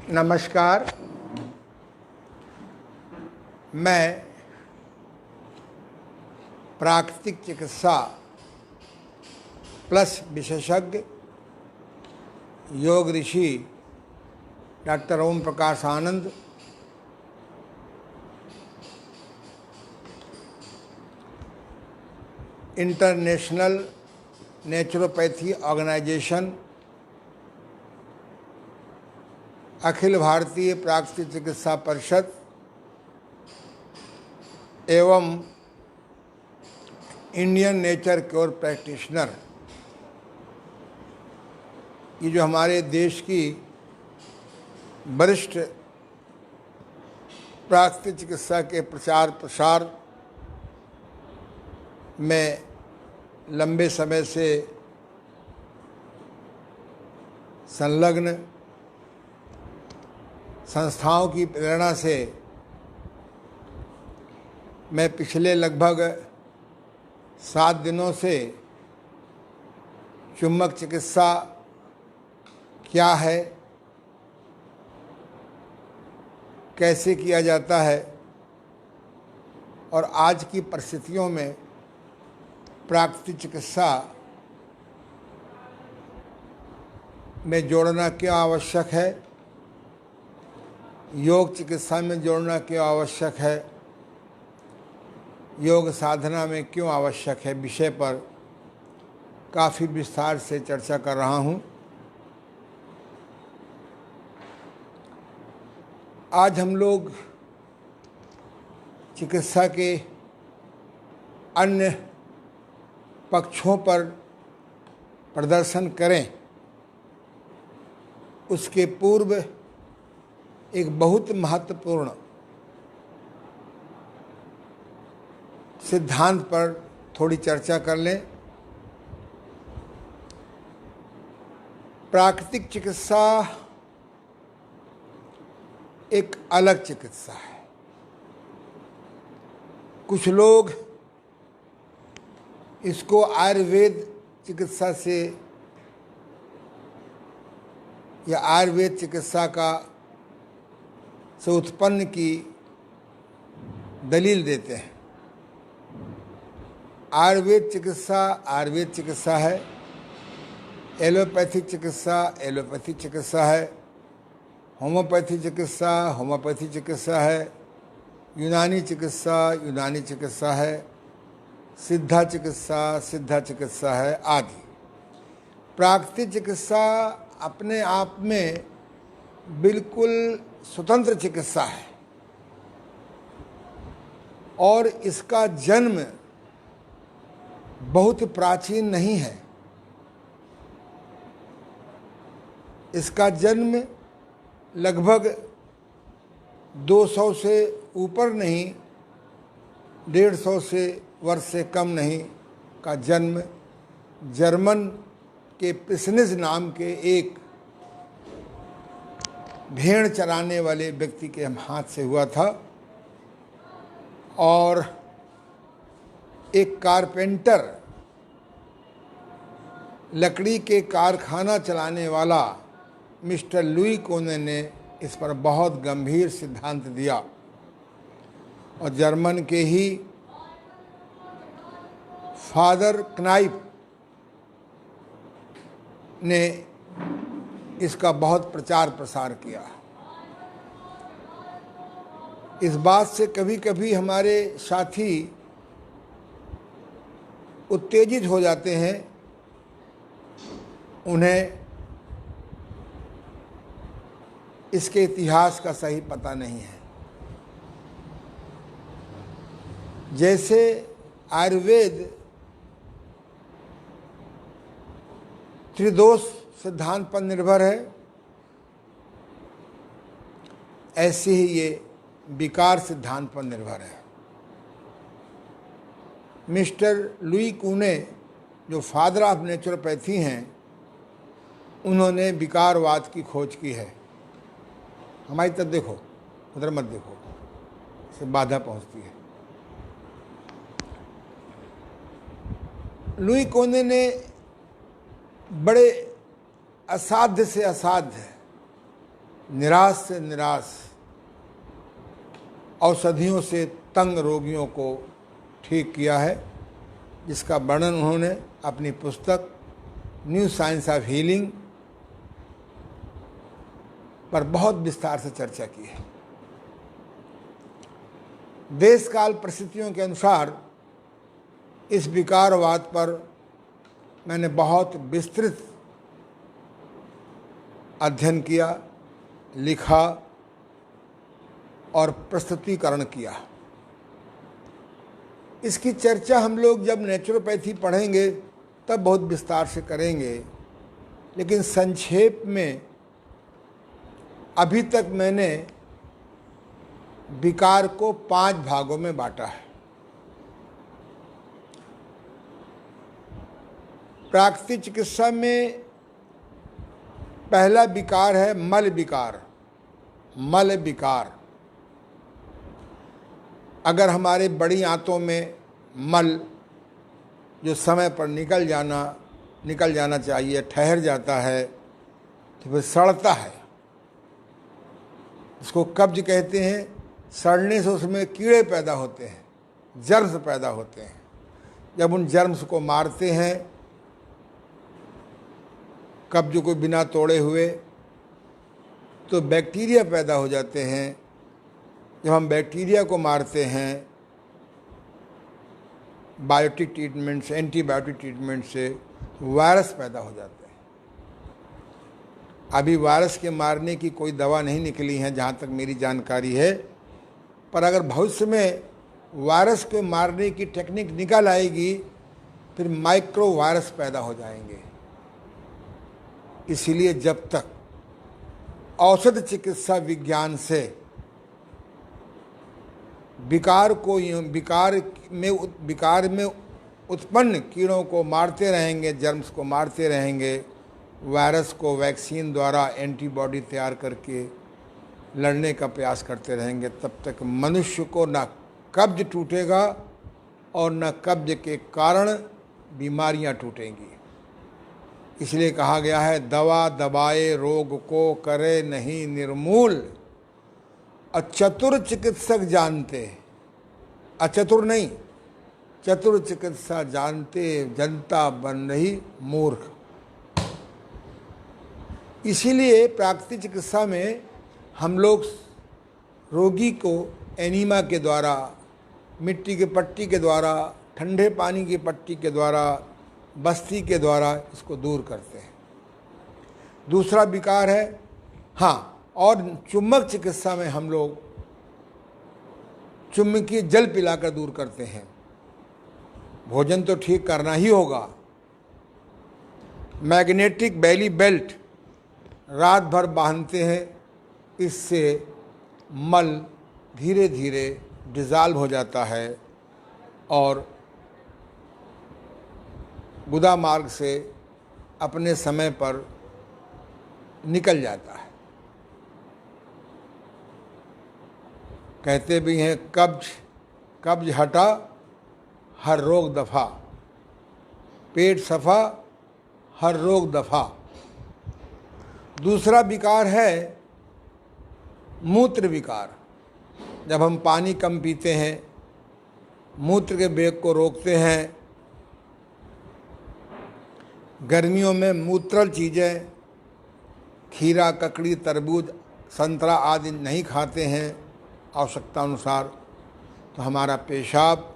नमस्कार। मैं प्राकृतिक चिकित्सा प्लस विशेषज्ञ योग ऋषि डॉक्टर ओम प्रकाश आनंद international naturopathy organisation, Akhil Bharatiya प्राकृतिक चिकित्सा परिषद एवं इंडियन नेचर क्योर प्रैक्टिशनर, ये जो हमारे देश की वरिष्ठ प्राकृतिक चिकित्सा के प्रचार प्रसार में लंबे समय से संलग्न संस्थाओं की प्रेरणा से मैं पिछले लगभग 7 दिनों से चुंबक चिकित्सा क्या है, कैसे किया जाता है और आज की परिस्थितियों में प्राकृतिक चिकित्सा में जोड़ना क्यों आवश्यक है, योग चिकित्सा में जोड़ना क्यों आवश्यक है, योग साधना में क्यों आवश्यक है विषय पर काफ़ी विस्तार से चर्चा कर रहा हूँ। आज हम लोग चिकित्सा के अन्य पक्षों पर प्रदर्शन करें उसके पूर्व एक बहुत महत्वपूर्ण सिद्धांत पर थोड़ी चर्चा कर लें। प्राकृतिक चिकित्सा एक अलग चिकित्सा है। कुछ लोग इसको आयुर्वेद चिकित्सा से या आयुर्वेद चिकित्सा से उत्पन्न की दलील देते हैं। आयुर्वेद चिकित्सा है, एलोपैथिक चिकित्सा है, होम्योपैथी चिकित्सा है, यूनानी चिकित्सा है, सिद्धा चिकित्सा है आदि। प्राकृतिक चिकित्सा अपने आप में बिल्कुल स्वतंत्र चिकित्सा है और इसका जन्म बहुत प्राचीन नहीं है। इसका जन्म लगभग 200 से ऊपर नहीं, 150 से वर्ष से कम नहीं का जन्म जर्मन के पिसनिज नाम के एक भेड़ चराने वाले व्यक्ति के हाथ से हुआ था और एक कारपेंटर, लकड़ी के कारखाना चलाने वाला मिस्टर लुई कोने ने इस पर बहुत गंभीर सिद्धांत दिया और जर्मन के ही फादर क्नाइफ ने इसका बहुत प्रचार प्रसार किया। इस बात से कभी कभी हमारे साथी उत्तेजित हो जाते हैं, उन्हें इसके इतिहास का सही पता नहीं है। जैसे आयुर्वेद त्रिदोष सिद्धांत पर निर्भर है, ऐसे ही ये विकार सिद्धांत पर निर्भर है। मिस्टर लुई कूने जो फादर ऑफ नेचुरोपैथी हैं, उन्होंने विकारवाद की खोज की है। हमारी तरफ देखो, उधर मत देखो, इससे बाधा पहुंचती है। लुई कोने ने बड़े असाध्य से असाध्य निराश से निराश औषधियों से तंग रोगियों को ठीक किया है, जिसका वर्णन उन्होंने अपनी पुस्तक न्यू साइंस ऑफ हीलिंग पर बहुत विस्तार से चर्चा की है। देश काल परिस्थितियों के अनुसार इस विकारवाद पर मैंने बहुत विस्तृत अध्ययन किया, लिखा और प्रस्तुतिकरण किया। इसकी चर्चा हम लोग जब नेचुरोपैथी पढ़ेंगे तब बहुत विस्तार से करेंगे, लेकिन संक्षेप में अभी तक मैंने विकार को 5 भागों में बांटा है। प्राकृतिक चिकित्सा में पहला विकार है मल विकार। मल विकार, अगर हमारे बड़ी आंतों में मल जो समय पर निकल जाना चाहिए ठहर जाता है तो फिर सड़ता है, इसको कब्ज कहते हैं। सड़ने से उसमें कीड़े पैदा होते हैं, जर्म्स पैदा होते हैं। जब उन जर्म्स को मारते हैं, कब्ज को बिना तोड़े हुए, तो बैक्टीरिया पैदा हो जाते हैं। जब हम बैक्टीरिया को मारते हैं बायोटिक ट्रीटमेंट से, एंटीबायोटिक ट्रीटमेंट से, वायरस पैदा हो जाते हैं। अभी वायरस के मारने की कोई दवा नहीं निकली है जहाँ तक मेरी जानकारी है, पर अगर भविष्य में वायरस को मारने की टेक्निक निकल आएगी फिर माइक्रो वायरस पैदा हो जाएंगे। इसीलिए जब तक औषध चिकित्सा विज्ञान से विकार में उत्पन्न कीड़ों को मारते रहेंगे, जर्म्स को मारते रहेंगे, वायरस को वैक्सीन द्वारा एंटीबॉडी तैयार करके लड़ने का प्रयास करते रहेंगे, तब तक मनुष्य को न कब्ज टूटेगा और न कब्ज के कारण बीमारियां टूटेंगी। इसलिए कहा गया है दवा दबाए रोग को करे नहीं निर्मूल, अचतुर चिकित्सक जानते, अचतुर नहीं, चतुर चिकित्सा जानते जनता बन रही मूर्ख। इसीलिए प्राकृतिक चिकित्सा में हम लोग रोगी को एनीमा के द्वारा, मिट्टी की पट्टी के द्वारा, ठंडे पानी की पट्टी के द्वारा, बस्ती के द्वारा इसको दूर करते हैं। दूसरा विकार है, हाँ, और चुम्बक चिकित्सा में हम लोग चुम्बकीय जल पिलाकर दूर करते हैं। भोजन तो ठीक करना ही होगा। मैग्नेटिक बेली बेल्ट रात भर बांधते हैं, इससे मल धीरे धीरे डिज़ाल्व हो जाता है और गुदा मार्ग से अपने समय पर निकल जाता है। कहते भी हैं कब्ज हटा हर रोग दफा, पेट सफा हर रोग दफा। दूसरा विकार है मूत्र विकार। जब हम पानी कम पीते हैं, मूत्र के वेग को रोकते हैं, गर्मियों में मूत्रल चीज़ें खीरा, ककड़ी, तरबूज, संतरा आदि नहीं खाते हैं आवश्यकता अनुसार, तो हमारा पेशाब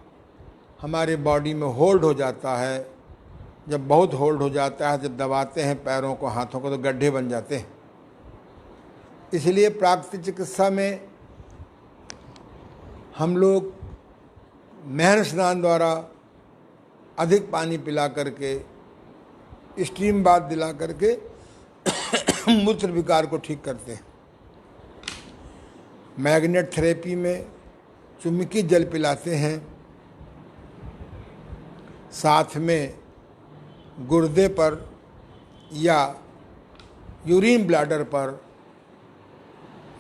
हमारे बॉडी में होल्ड हो जाता है। जब बहुत होल्ड हो जाता है, जब दबाते हैं पैरों को, हाथों को, तो गड्ढे बन जाते हैं। इसलिए प्राकृतिक चिकित्सा में हम लोग महन स्नान द्वारा अधिक पानी पिला करके, स्टीम बाथ दिला करके मूत्र विकार को ठीक करते हैं। मैग्नेट थेरेपी में चुम्बकीय जल पिलाते हैं, साथ में गुर्दे पर या यूरिन ब्लैडर पर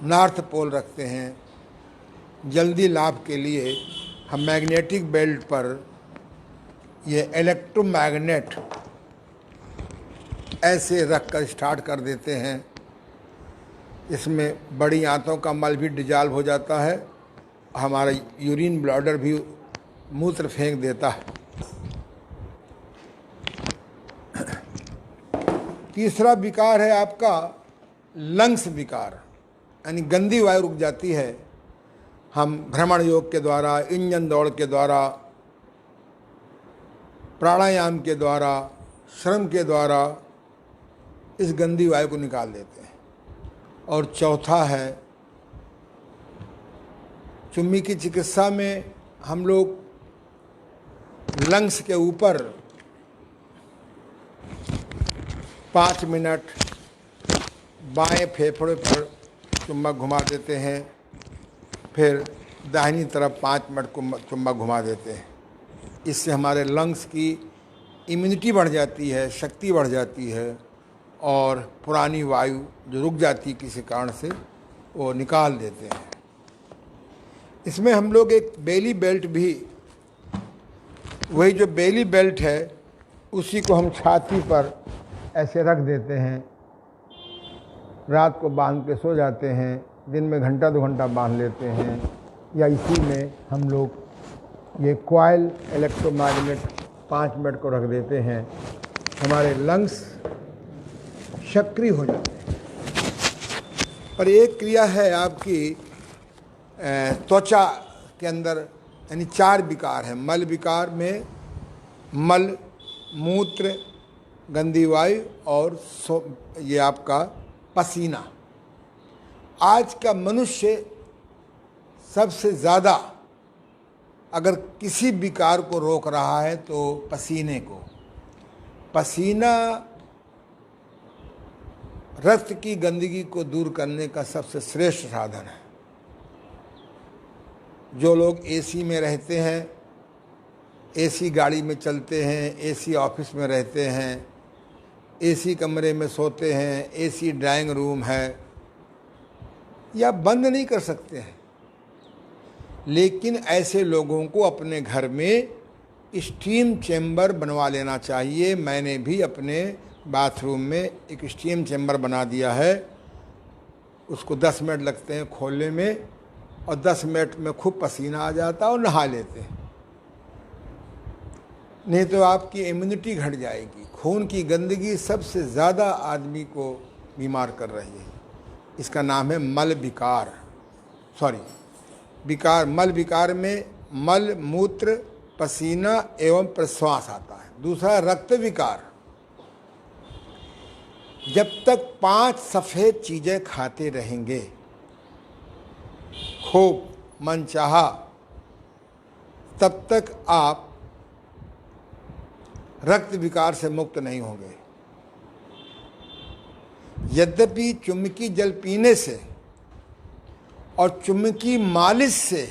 नॉर्थ पोल रखते हैं। जल्दी लाभ के लिए हम मैग्नेटिक बेल्ट पर ये इसमें बड़ी आंतों का मल भी डिजॉल्व हो जाता है, हमारा यूरिन ब्लैडर भी मूत्र फेंक देता है। तीसरा विकार है आपका लंग्स विकार, यानी गंदी वायु रुक जाती है। हम भ्रमण योग के द्वारा, इंजन दौड़ के द्वारा, प्राणायाम के द्वारा, श्रम के द्वारा इस गंदी वायु को निकाल देते हैं। और चौथा है, चुम्मी की चिकित्सा में हम लोग लंग्स के ऊपर 5 मिनट बाएं फेफड़े पर चुम्बक घुमा देते हैं, फिर दाहिनी तरफ 5 मिनट चुम्बक घुमा देते हैं। इससे हमारे लंग्स की इम्यूनिटी बढ़ जाती है, शक्ति बढ़ जाती है, और पुरानी वायु जो रुक जाती है किसी कारण से वो निकाल देते हैं। इसमें हम लोग एक बेली बेल्ट भी, वही जो बेली बेल्ट है उसी को हम छाती पर ऐसे रख देते हैं, रात को बांध के सो जाते हैं, दिन में घंटा 2 घंटा बांध लेते हैं, या इसी में हम लोग ये कॉइल इलेक्ट्रोमैग्नेट 5 मिनट को रख देते हैं, हमारे लंग्स सक्रिय हो जाते हैं। पर एक क्रिया है आपकी त्वचा के अंदर, यानी 4 विकार हैं। मल विकार में मल, मूत्र, गंदी वायु और ये आपका पसीना। आज का मनुष्य सबसे ज़्यादा अगर किसी विकार को रोक रहा है तो पसीने को। पसीना रक्त की गंदगी को दूर करने का सबसे श्रेष्ठ साधन है। जो लोग एसी में रहते हैं, एसी गाड़ी में चलते हैं, एसी ऑफिस में रहते हैं, एसी कमरे में सोते हैं, एसी ड्राइंग रूम है, या बंद नहीं कर सकते हैं, लेकिन ऐसे लोगों को अपने घर में स्टीम चैम्बर बनवा लेना चाहिए। मैंने भी अपने बाथरूम में एक स्टीम चैम्बर बना दिया है। उसको 10 मिनट लगते हैं खोलने में, और 10 मिनट में खूब पसीना आ जाता है और नहा लेते हैं। नहीं तो आपकी इम्यूनिटी घट जाएगी। खून की गंदगी सबसे ज़्यादा आदमी को बीमार कर रही है। इसका नाम है मल विकार, विकार। मल विकार में मल, मूत्र, पसीना एवं प्रश्वास आता है। दूसरा रक्त विकार। जब तक 5 सफ़ेद चीज़ें खाते रहेंगे खूब मनचाहा, तब तक आप रक्त विकार से मुक्त नहीं होंगे। यद्यपि चुम्बकी जल पीने से और चुम्बकी मालिश से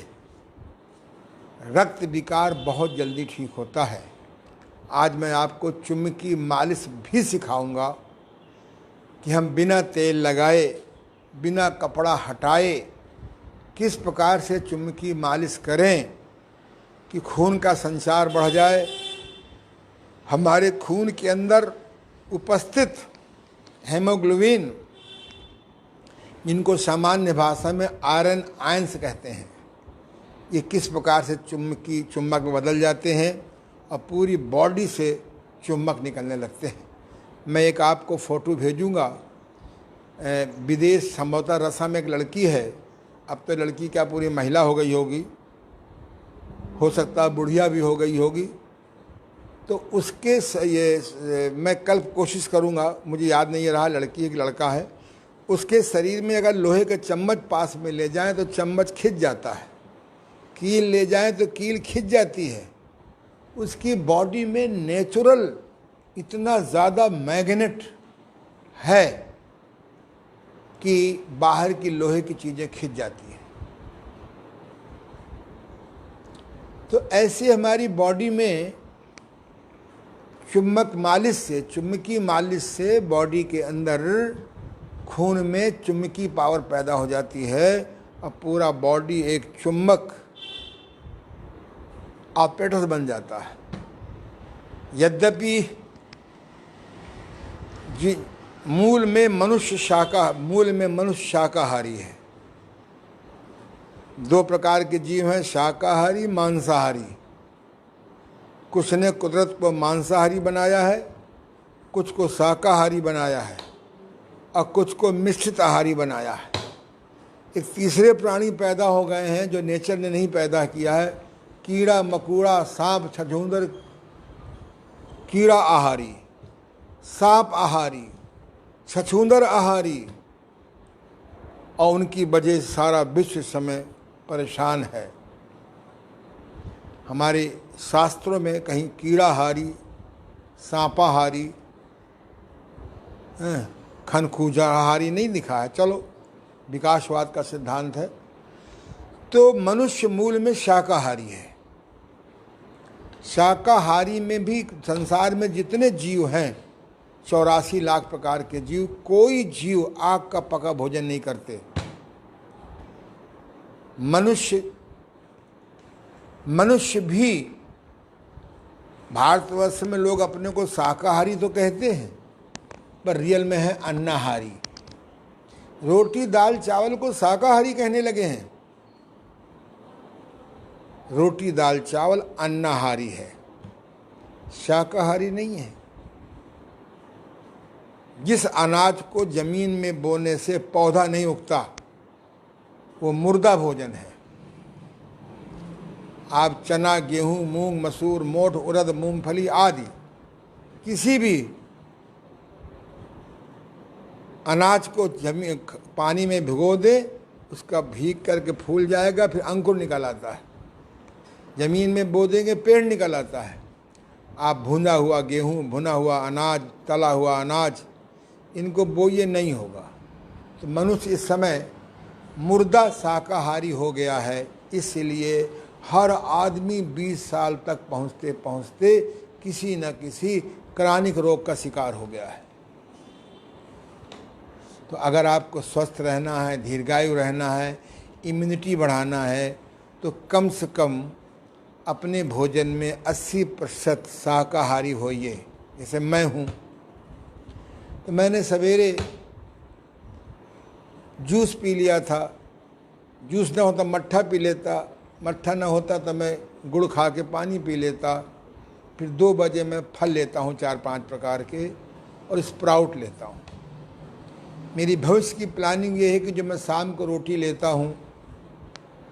रक्त विकार बहुत जल्दी ठीक होता है। आज मैं आपको चुम्बकी मालिश भी सिखाऊंगा कि हम बिना तेल लगाए, बिना कपड़ा हटाए किस प्रकार से चुम्बकी मालिश करें कि खून का संचार बढ़ जाए। हमारे खून के अंदर उपस्थित हेमोग्लोबिन, जिनको सामान्य भाषा में आयरन आयंस कहते हैं, ये किस प्रकार से चुम्बक में बदल जाते हैं और पूरी बॉडी से चुम्बक निकलने लगते हैं। मैं एक आपको फ़ोटो भेजूंगा। विदेश, संभवतः रसा में एक लड़की है, अब तो लड़की क्या पूरी महिला हो गई होगी, हो सकता है बुढ़िया भी हो गई होगी। तो उसके मैं कल कोशिश करूंगा, मुझे याद नहीं रहा लड़की है कि लड़का है। उसके शरीर में अगर लोहे का चम्मच पास में ले जाएं तो चम्मच खिंच जाता है, कील ले जाएं तो कील खिंच जाती है। उसकी बॉडी में नेचुरल इतना ज़्यादा मैग्नेट है कि बाहर की लोहे की चीज़ें खिंच जाती हैं। तो ऐसे हमारी बॉडी में चुम्बकी मालिश से बॉडी के अंदर खून में चुम्बकी पावर पैदा हो जाती है और पूरा बॉडी एक चुम्बक ऑपरेटर बन जाता है। यद्यपि मूल में मनुष्य शाकाहारी है। दो प्रकार के जीव हैं, शाकाहारी मांसाहारी। कुछ ने कुदरत को मांसाहारी बनाया है, कुछ को शाकाहारी बनाया है और कुछ को मिश्रित आहारी बनाया है। एक तीसरे प्राणी पैदा हो गए हैं जो नेचर ने नहीं पैदा किया है, कीड़ा मकोड़ा, सांप, छछूंदर, कीड़ा आहारी, सांप आहारी, छछूंदर आहारी, और उनकी वजह से सारा विश्व इस समय परेशान है। हमारे शास्त्रों में कहीं कीड़ाहारी, सांपाहारी, खनखूजाहारी नहीं लिखा है। चलो, विकासवाद का सिद्धांत है। तो मनुष्य मूल में शाकाहारी है। शाकाहारी में भी संसार में जितने जीव हैं, 84 लाख प्रकार के जीव, कोई जीव आग का पका भोजन नहीं करते। मनुष्य भी, भारतवर्ष में लोग अपने को शाकाहारी तो कहते हैं, पर रियल में है अन्नाहारी। रोटी दाल चावल को शाकाहारी कहने लगे हैं। रोटी दाल चावल अन्नाहारी है, शाकाहारी नहीं है। जिस अनाज को जमीन में बोने से पौधा नहीं उगता, वो मुर्दा भोजन है। आप चना, गेहूं, मूंग, मसूर, मोठ, उड़द, मूंगफली आदि किसी भी अनाज को जमीन पानी में भिगो दे, उसका भीग करके फूल जाएगा, फिर अंकुर निकल आता है। ज़मीन में बो देंगे, पेड़ निकल आता है। आप भुना हुआ गेहूं, भुना हुआ अनाज, तला हुआ अनाज, इनको बोइए, नहीं होगा। तो मनुष्य इस समय मुर्दा शाकाहारी हो गया है। इसलिए हर आदमी 20 साल तक पहुँचते पहुँचते किसी न किसी क्रॉनिक रोग का शिकार हो गया है। तो अगर आपको स्वस्थ रहना है, दीर्घायु रहना है, इम्यूनिटी बढ़ाना है, तो कम से कम अपने भोजन में 80% शाकाहारी होइए। जैसे मैं हूँ, तो मैंने सवेरे जूस पी लिया था। जूस ना होता मट्ठा पी लेता, मट्ठा ना होता तो मैं गुड़ खा के पानी पी लेता। फिर 2 बजे मैं फल लेता हूँ 4-5 प्रकार के, और स्प्राउट लेता हूँ। मेरी भविष्य की प्लानिंग ये है कि जो मैं शाम को रोटी लेता हूँ,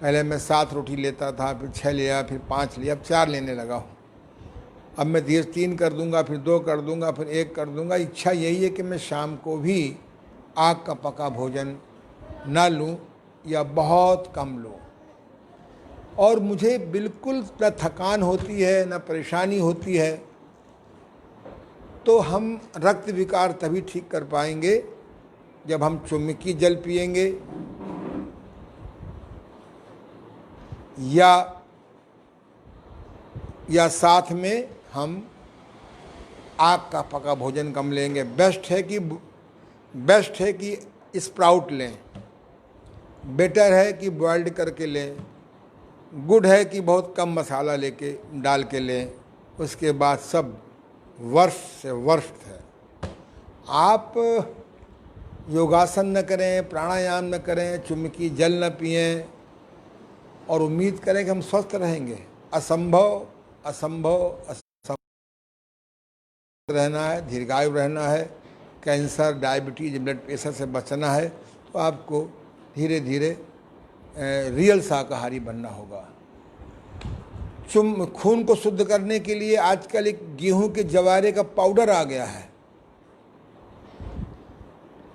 पहले मैं 7 रोटी लेता था, फिर 6 लिया, फिर 5 लिया, अब 4 लेने लगा हूँ। अब मैं धीरे 3 कर दूंगा, फिर 2 कर दूंगा, फिर 1 कर दूंगा। इच्छा यही है कि मैं शाम को भी आग का पका भोजन ना लूँ या बहुत कम लूँ। और मुझे बिल्कुल न थकान होती है, न परेशानी होती है। तो हम रक्त विकार तभी ठीक कर पाएंगे जब हम चुम्बकीय जल पिएंगे या साथ में हम आग का पका भोजन कम लेंगे। बेस्ट है कि स्प्राउट लें, बेटर है कि बॉइल्ड करके लें, गुड है कि बहुत कम मसाला लेके डाल के लें। उसके बाद सब वर्स्ट से वर्स्ट है। आप योगासन न करें, प्राणायाम न करें, चुम्बकीय जल न पिएं और उम्मीद करें कि हम स्वस्थ रहेंगे। असंभव रहना है, दीर्घायु रहना है, कैंसर, डायबिटीज, ब्लड प्रेशर से बचना है, तो आपको धीरे धीरे रियल शाकाहारी बनना होगा। खून को शुद्ध करने के लिए आजकल एक गेहूं के जवारे का पाउडर आ गया है।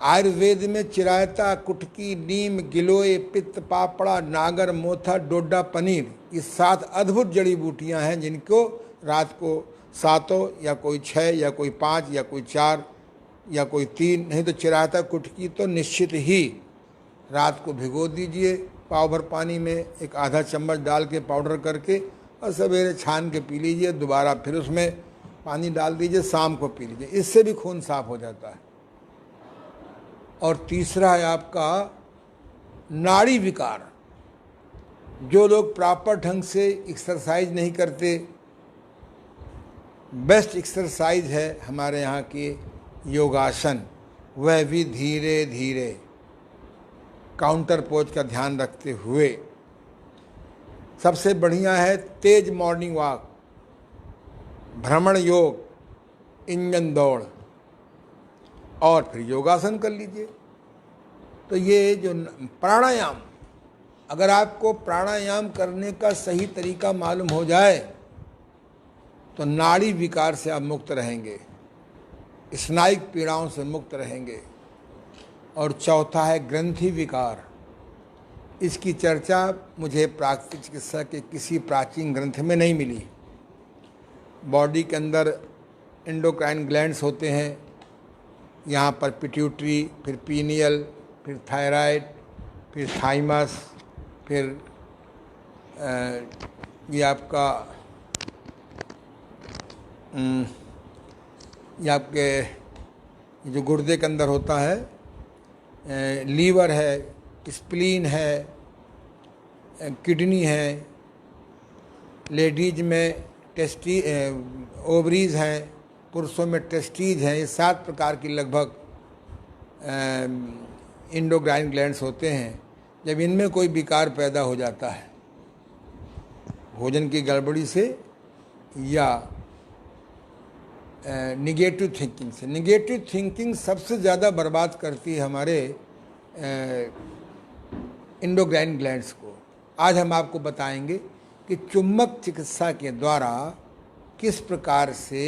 आयुर्वेद में चिरायता, कुटकी, नीम, गिलोय, पित्त, पापड़ा, नागर, मोथा, डोडा, पनीर, ये 7 अद्भुत जड़ी बूटियां हैं जिनको रात को 7 या कोई 6 या कोई 5 या कोई 4 या कोई 3, नहीं तो चिरायता, कुटकी तो निश्चित ही रात को भिगो दीजिए पाव भर पानी में, एक आधा चम्मच डाल के पाउडर करके, और सवेरे छान के पी लीजिए। दोबारा फिर उसमें पानी डाल दीजिए, शाम को पी लीजिए। इससे भी खून साफ हो जाता है। और तीसरा है आपका नाड़ी विकार। जो लोग प्रॉपर ढंग से एक्सरसाइज नहीं करते, बेस्ट एक्सरसाइज है हमारे यहाँ के योगासन। वह भी धीरे धीरे काउंटर पोज का ध्यान रखते हुए। सबसे बढ़िया है तेज मॉर्निंग वॉक, भ्रमण योग, इंजन दौड़, और फिर योगासन कर लीजिए। तो ये जो प्राणायाम, अगर आपको प्राणायाम करने का सही तरीका मालूम हो जाए तो नाड़ी विकार से आप मुक्त रहेंगे, स्नायिक पीड़ाओं से मुक्त रहेंगे। और चौथा है ग्रंथि विकार। इसकी चर्चा मुझे प्राकृतिक चिकित्सा के किसी प्राचीन ग्रंथ में नहीं मिली। बॉडी के अंदर एंडोक्राइन ग्लैंड्स होते हैं, यहाँ पर पिट्यूटरी, फिर पीनियल, फिर थायराइड, फिर थाइमस, फिर ये आपका ये आपके जो गुर्दे के अंदर होता है, लीवर है, स्प्लीन है, किडनी है, लेडीज में ओवरीज हैं, पुरुषों में टेस्टीज हैं। ये 7 प्रकार की लगभग एंडोक्राइन ग्लैंड्स होते हैं। जब इनमें कोई विकार पैदा हो जाता है भोजन की गड़बड़ी से या निगेटिव थिंकिंग से, निगेटिव थिंकिंग सबसे ज़्यादा बर्बाद करती है हमारे एंडोक्राइन ग्लैंड्स को। आज हम आपको बताएंगे कि चुंबक चिकित्सा के द्वारा किस प्रकार से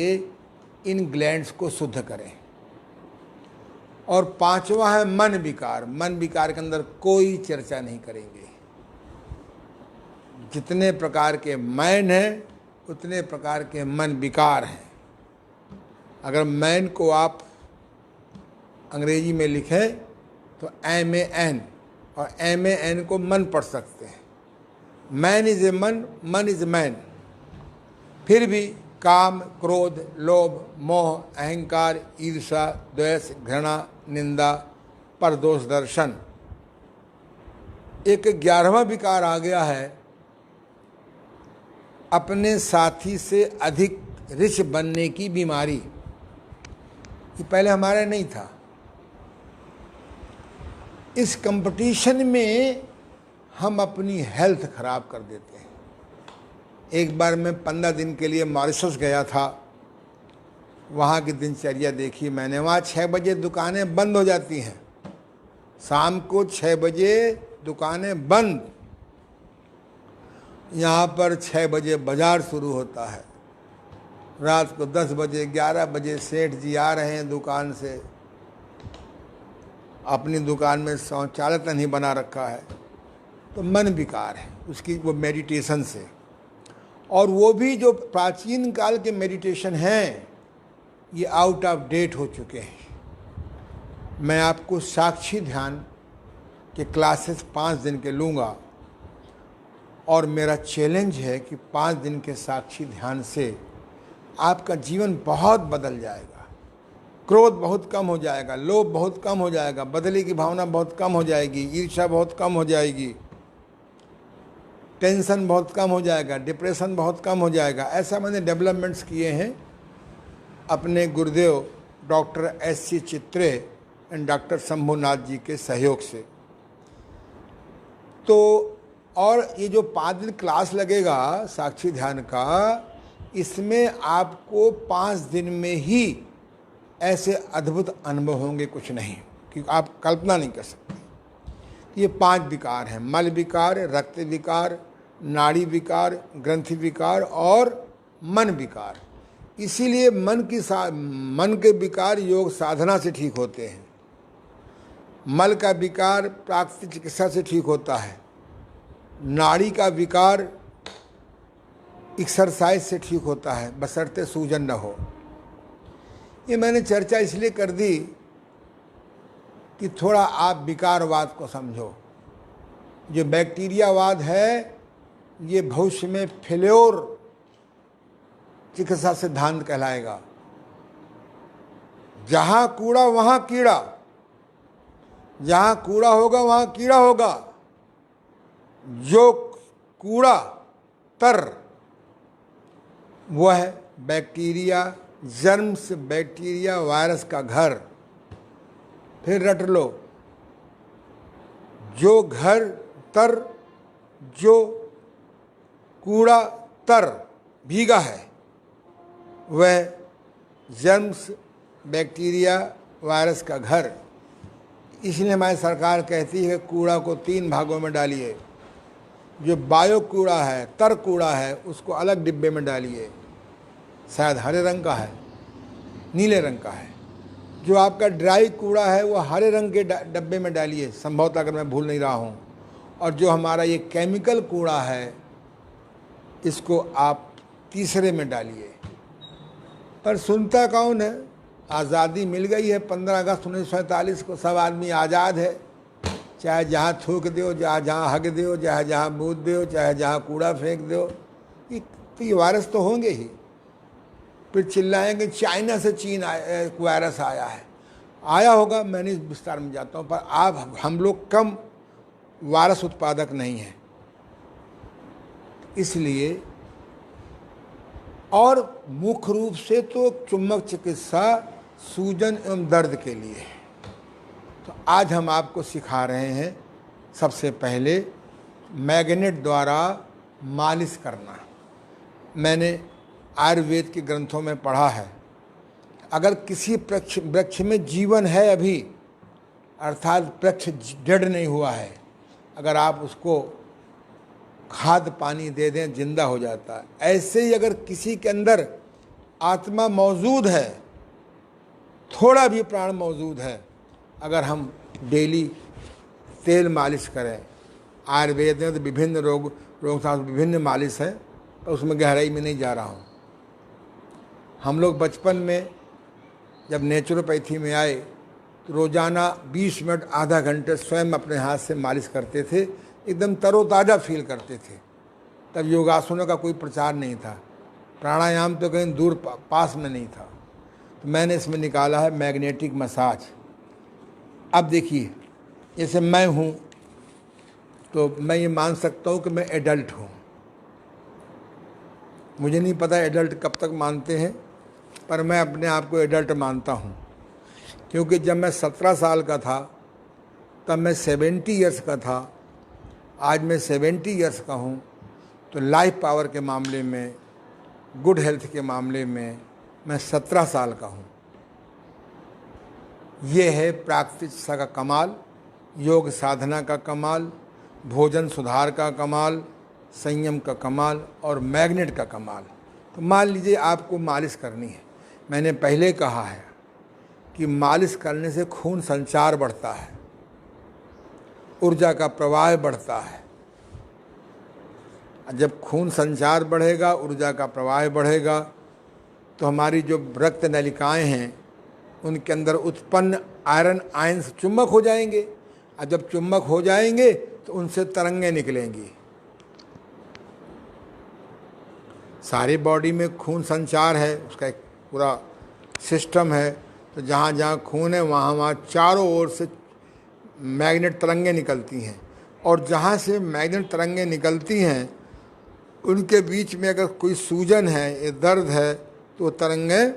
इन ग्लैंड्स को शुद्ध करें। और 5वां है मन विकार। मन विकार के अंदर कोई चर्चा नहीं करेंगे। जितने प्रकार के मैन हैं उतने प्रकार के मन विकार हैं। अगर मैन को आप अंग्रेजी में लिखें तो MAN, और MAN को मन पढ़ सकते हैं। मैन इज ए मन, मन इज मैन। फिर भी काम, क्रोध, लोभ, मोह, अहंकार, ईर्ष्या, द्वेष, घृणा, निंदा, परदोष दर्शन। एक 11वां विकार आ गया है, अपने साथी से अधिक रिच बनने की बीमारी। ये पहले हमारे नहीं था। इस कंपटीशन में हम अपनी हेल्थ खराब कर देते हैं। एक बार मैं 15 दिन के लिए मॉरिशस गया था। वहाँ की दिनचर्या देखी मैंने। वहाँ 6 बजे दुकानें बंद हो जाती हैं। शाम को 6 बजे दुकानें बंद। यहाँ पर 6 बजे बाजार शुरू होता है। रात को 10 बजे 11 बजे सेठ जी आ रहे हैं दुकान से। अपनी दुकान में शौचालय तक नहीं बना रखा है। तो मन विकार है उसकी, वो मेडिटेशन से। और वो भी जो प्राचीन काल के मेडिटेशन हैं ये आउट ऑफ डेट हो चुके हैं। मैं आपको साक्षी ध्यान के क्लासेस 5 दिन के लूँगा, और मेरा चैलेंज है कि 5 दिन के साक्षी ध्यान से आपका जीवन बहुत बदल जाएगा। क्रोध बहुत कम हो जाएगा, लोभ बहुत कम हो जाएगा, बदले की भावना बहुत कम हो जाएगी, ईर्ष्या बहुत कम हो जाएगी, टेंशन बहुत कम हो जाएगा, डिप्रेशन बहुत कम हो जाएगा। ऐसा मैंने डेवलपमेंट्स किए हैं अपने गुरुदेव doctor SC Chitre and doctor Shambhunath ji के सहयोग से। तो और ये जो 5 दिन क्लास लगेगा साक्षी ध्यान का, इसमें आपको 5 दिन में ही ऐसे अद्भुत अनुभव होंगे, कुछ नहीं, क्योंकि आप कल्पना नहीं कर सकते। ये 5 विकार हैं, मल विकार, रक्त विकार, नाड़ी विकार, ग्रंथि विकार और मन विकार। इसीलिए मन के विकार योग साधना से ठीक होते हैं। मल का विकार प्राकृतिक चिकित्सा से ठीक होता है। नाड़ी का विकार एक्सरसाइज से ठीक होता है, बशर्ते सूजन न हो। ये मैंने चर्चा इसलिए कर दी कि थोड़ा आप विकारवाद को समझो। जो बैक्टीरियावाद है ये भविष्य में फेल्योर चिकित्सा सिद्धांत कहलाएगा। जहाँ कूड़ा वहाँ कीड़ा, जहाँ कूड़ा होगा वहाँ कीड़ा होगा। जो कूड़ा तर वह है बैक्टीरिया, जर्म्स, बैक्टीरिया, वायरस का घर। फिर रट लो, जो घर तर, जो कूड़ा तर भीगा है, वह जर्म्स, बैक्टीरिया, वायरस का घर। इसलिए हमारी सरकार कहती है कूड़ा को 3 भागों में डालिए। जो बायो कूड़ा है, तर कूड़ा है, उसको अलग डिब्बे में डालिए, शायद हरे रंग का है, नीले रंग का है। जो आपका ड्राई कूड़ा है वो हरे रंग के डब्बे में डालिए, संभवतः, अगर मैं भूल नहीं रहा हूँ। और जो हमारा ये केमिकल कूड़ा है, इसको आप तीसरे में डालिए। पर सुनता कौन है? आज़ादी मिल गई है 15 अगस्त 1947 को, सब आदमी आज़ाद है। चाहे जहाँ थूक दो, चाहे जहाँ हग दो, चाहे जहाँ बूद दो, चाहे जहाँ कूड़ा फेंक दो, ये वायरस तो होंगे ही। फिर चिल्लाएंगे चाइना से चीन वायरस आया है। आया होगा, मैं नहीं विस्तार में जाता हूँ, पर आप हम लोग कम वायरस उत्पादक नहीं हैं। इसलिए, और मुख्य रूप से तो चुंबक चिकित्सा सूजन एवं दर्द के लिए है। तो आज हम आपको सिखा रहे हैं सबसे पहले मैग्नेट द्वारा मालिश करना। मैंने आयुर्वेद के ग्रंथों में पढ़ा है, अगर किसी वृक्ष में जीवन है अभी, अर्थात वृक्ष जड़ नहीं हुआ है, अगर आप उसको खाद पानी दे दें, जिंदा हो जाता है। ऐसे ही अगर किसी के अंदर आत्मा मौजूद है, थोड़ा भी प्राण मौजूद है, अगर हम डेली तेल मालिश करें, आयुर्वेद में तो विभिन्न रोग विभिन्न मालिश है, तो उसमें गहराई में नहीं जा रहा हूँ। हम लोग बचपन में जब नेचुरोपैथी में आए तो रोज़ाना 20 मिनट आधा घंटे स्वयं अपने हाथ से मालिश करते थे, एकदम तरोताज़ा फील करते थे। तब योगासनों का कोई प्रचार नहीं था, प्राणायाम तो कहीं दूर पास में नहीं था। तो मैंने इसमें निकाला है मैग्नेटिक मसाज। अब देखिए, जैसे मैं हूँ तो मैं ये मान सकता हूँ कि मैं एडल्ट हूँ। मुझे नहीं पता एडल्ट कब तक मानते हैं, पर मैं अपने आप को एडल्ट मानता हूँ, क्योंकि जब मैं 17 साल का था तब मैं 70 ईयर्स का था। आज मैं 70 ईयर्स का हूँ, तो लाइफ पावर के मामले में, गुड हेल्थ के मामले में मैं 17 साल का हूँ। ये है प्राकृतिक चिकित्सा का कमाल, योग साधना का कमाल, भोजन सुधार का कमाल, संयम का कमाल और मैग्नेट का कमाल। तो मान लीजिए आपको मालिश करनी है। मैंने पहले कहा है कि मालिश करने से खून संचार बढ़ता है, ऊर्जा का प्रवाह बढ़ता है। जब खून संचार बढ़ेगा, ऊर्जा का प्रवाह बढ़ेगा, तो हमारी जो रक्त नलिकाएं हैं उनके अंदर उत्पन्न आयरन आयंस चुंबक हो जाएंगे, और जब चुंबक हो जाएंगे तो उनसे तरंगें निकलेंगी। सारी बॉडी में खून संचार है, उसका एक पूरा सिस्टम है। तो जहाँ जहाँ खून है वहाँ वहाँ चारों ओर से मैग्नेट तरंगें निकलती हैं, और जहाँ से मैग्नेट तरंगें निकलती हैं उनके बीच में अगर कोई सूजन है या दर्द है, तो तरंगें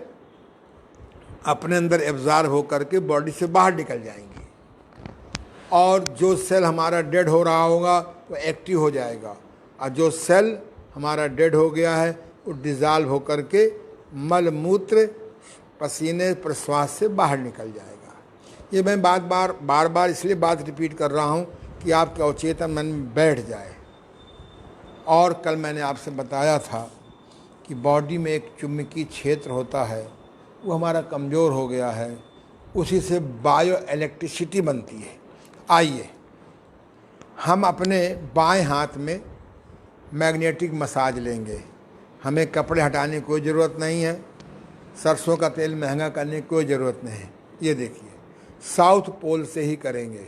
अपने अंदर एब्जॉर्ब होकर के बॉडी से बाहर निकल जाएंगी, और जो सेल हमारा डेड हो रहा होगा वो एक्टिव हो जाएगा, और जो सेल हमारा डेड हो गया है वो डिज़ाल्व होकर के मल मूत्र पसीने प्रश्वास से बाहर निकल जाएगा। ये मैं बार बार इसलिए बात रिपीट कर रहा हूँ कि आपके अवचेतन मन में बैठ जाए। और कल मैंने आपसे बताया था कि बॉडी में एक चुंबकीय क्षेत्र होता है, वो हमारा कमज़ोर हो गया है, उसी से बायो इलेक्ट्रिसिटी बनती है। आइए हम अपने बाएं हाथ में मैग्नेटिक मसाज लेंगे। हमें कपड़े हटाने की कोई ज़रूरत नहीं है, सरसों का तेल महंगा करने की कोई ज़रूरत नहीं है। ये देखिए, साउथ पोल से ही करेंगे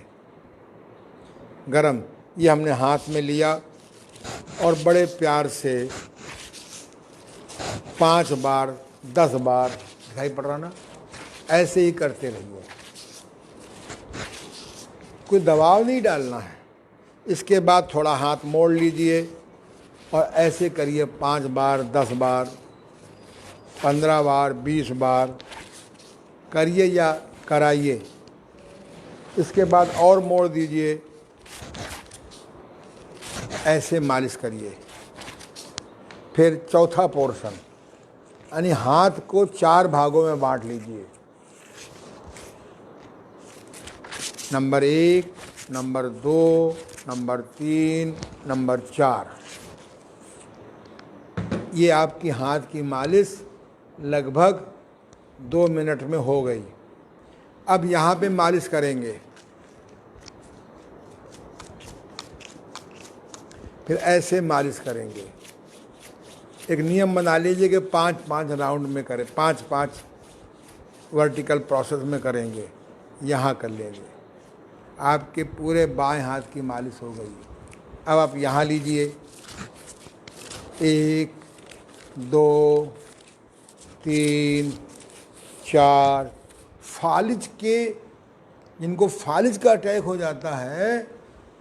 गरम। ये हमने हाथ में लिया और बड़े प्यार से 5 बार 10 बार, दिखाई पड़ रहा ना, ऐसे ही करते रहिए, कोई दबाव नहीं डालना है। इसके बाद थोड़ा हाथ मोड़ लीजिए और ऐसे करिए 5 बार 10 बार 15 बार 20 बार करिए या कराइए। इसके बाद और मोड़ दीजिए, ऐसे मालिश करिए। फिर चौथा पोर्शन, यानी हाथ को 4 भागों में बांट लीजिए। Number 1, number 2, number 3, number 4। ये आपकी हाथ की मालिश लगभग 2 मिनट में हो गई। अब यहाँ पे मालिश करेंगे, फिर ऐसे मालिश करेंगे। एक नियम बना लीजिए कि 5-5 राउंड में करें, 5-5 वर्टिकल प्रोसेस में करेंगे। यहाँ कर लेंगे, आपके पूरे बाएं हाथ की मालिश हो गई। अब आप यहाँ लीजिए, 1, 2, 3, 4। फालिज के, जिनको फालिज का अटैक हो जाता है,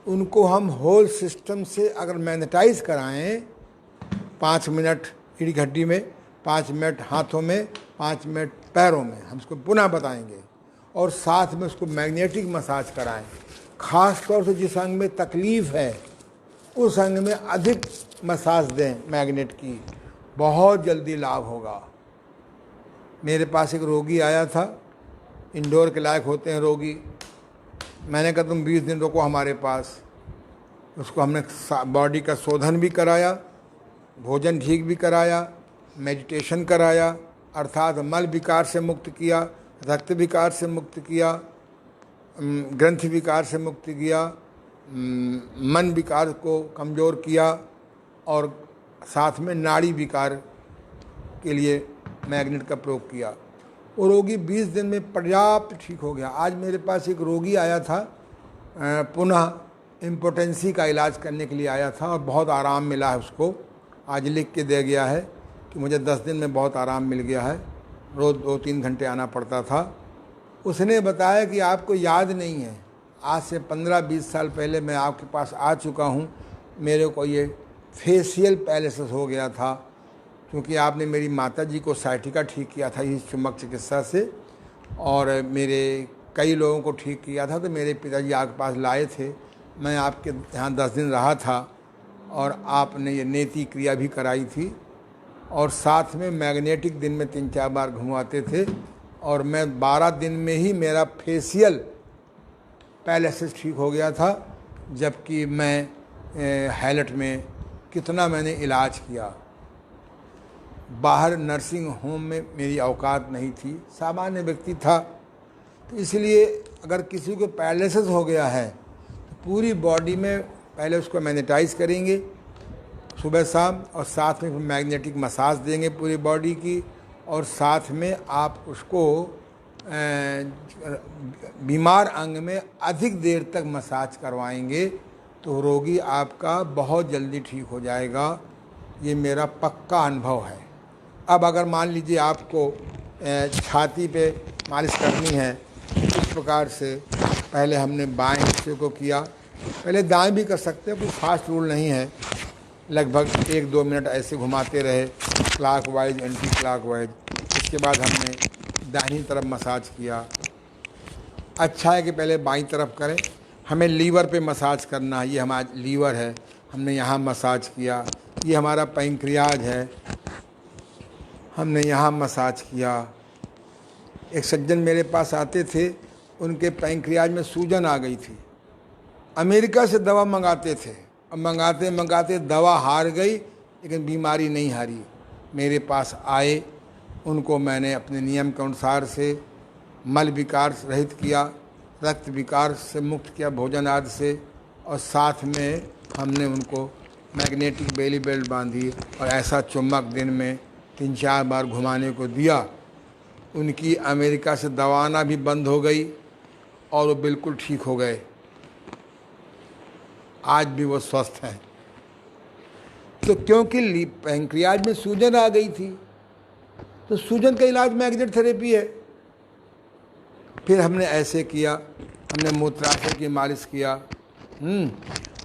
उनको हम होल सिस्टम से अगर मैग्नेटाइज कराएं, 5 मिनट रीढ़ हड्डी में, 5 मिनट हाथों में, 5 मिनट पैरों में, हम उसको पुनः बताएंगे, और साथ में उसको मैग्नेटिक मसाज कराएं। ख़ास तौर से जिस अंग में तकलीफ़ है उस अंग में अधिक मसाज दें मैग्नेट की, बहुत जल्दी लाभ होगा। मेरे पास एक रोगी आया था, इंडोर के लायक होते हैं रोगी। मैंने कहा तुम 20 दिन रुको हमारे पास। उसको हमने बॉडी का शोधन भी कराया, भोजन ठीक भी कराया, मेडिटेशन कराया, अर्थात मल विकार से मुक्त किया, रक्त विकार से मुक्त किया, ग्रंथि विकार से मुक्त किया, मन विकार को कमज़ोर किया, और साथ में नाड़ी विकार के लिए मैग्नेट का प्रयोग किया। वो रोगी 20 दिन में पर्याप्त ठीक हो गया। आज मेरे पास एक रोगी आया था, पुनः इम्पोटेंसी का इलाज करने के लिए आया था, और बहुत आराम मिला है उसको। आज लिख के दे गया है कि मुझे 10 दिन में बहुत आराम मिल गया है, रोज़ 2-3 घंटे आना पड़ता था। उसने बताया कि आपको याद नहीं है, आज से 15-20 साल पहले मैं आपके पास आ चुका हूँ, मेरे को ये फेशियल पैरालिसिस हो गया था, क्योंकि आपने मेरी माताजी को साइटिका ठीक किया था इस चुंबक चिकित्सा से, और मेरे कई लोगों को ठीक किया था। तो मेरे पिताजी आपके पास लाए थे, मैं आपके यहाँ 10 दिन रहा था, और आपने ये नेति क्रिया भी कराई थी, और साथ में मैग्नेटिक दिन में 3-4 बार घुमाते थे, और मैं 12 दिन में ही मेरा फेशियल पैरालिसिस ठीक हो गया था। जबकि मैं हैलट में कितना मैंने इलाज किया, बाहर नर्सिंग होम में मेरी औकात नहीं थी, सामान्य व्यक्ति था। तो इसलिए अगर किसी को पैरालिसिस हो गया है तो पूरी बॉडी में पहले उसको मैग्नेटाइज करेंगे सुबह शाम, और साथ में मैग्नेटिक मसाज देंगे पूरी बॉडी की, और साथ में आप उसको बीमार अंग में अधिक देर तक मसाज करवाएंगे तो रोगी आपका बहुत जल्दी ठीक हो जाएगा। ये मेरा पक्का अनुभव है। अब अगर मान लीजिए आपको छाती पे मालिश करनी है, इस प्रकार से पहले हमने बाएं हिस्से को किया, पहले दाएं भी कर सकते हैं, कोई फास्ट रूल नहीं है। लगभग 1-2 मिनट ऐसे घुमाते रहे, क्लॉकवाइज एंटी क्लॉकवाइज। इसके बाद हमने दाहिनी तरफ मसाज किया। अच्छा है कि पहले बाईं तरफ करें। हमें लीवर पे मसाज करना है, ये हमारा लीवर है, हमने यहाँ मसाज किया। ये हमारा पैंक्रियाज है, हमने यहाँ मसाज किया। एक सज्जन मेरे पास आते थे, उनके पैंक्रियाज में सूजन आ गई थी, अमेरिका से दवा मंगाते थे, अब मंगाते मंगाते दवा हार गई, लेकिन बीमारी नहीं हारी। मेरे पास आए, उनको मैंने अपने नियम के अनुसार से मल विकार रहित किया, रक्त विकार से मुक्त किया भोजन आदि से, और साथ में हमने उनको मैग्नेटिक बेली बेल्ट बांधी, और ऐसा चुम्बक दिन में 3-4 बार घुमाने को दिया। उनकी अमेरिका से दवा आना भी बंद हो गई, और वो बिल्कुल ठीक हो गए। आज भी वो स्वस्थ हैं। तो क्योंकि पैंक्रियाज में सूजन आ गई थी, तो सूजन का इलाज मैग्नेट थेरेपी है। फिर हमने ऐसे किया, हमने मूत्राशय की मालिश किया,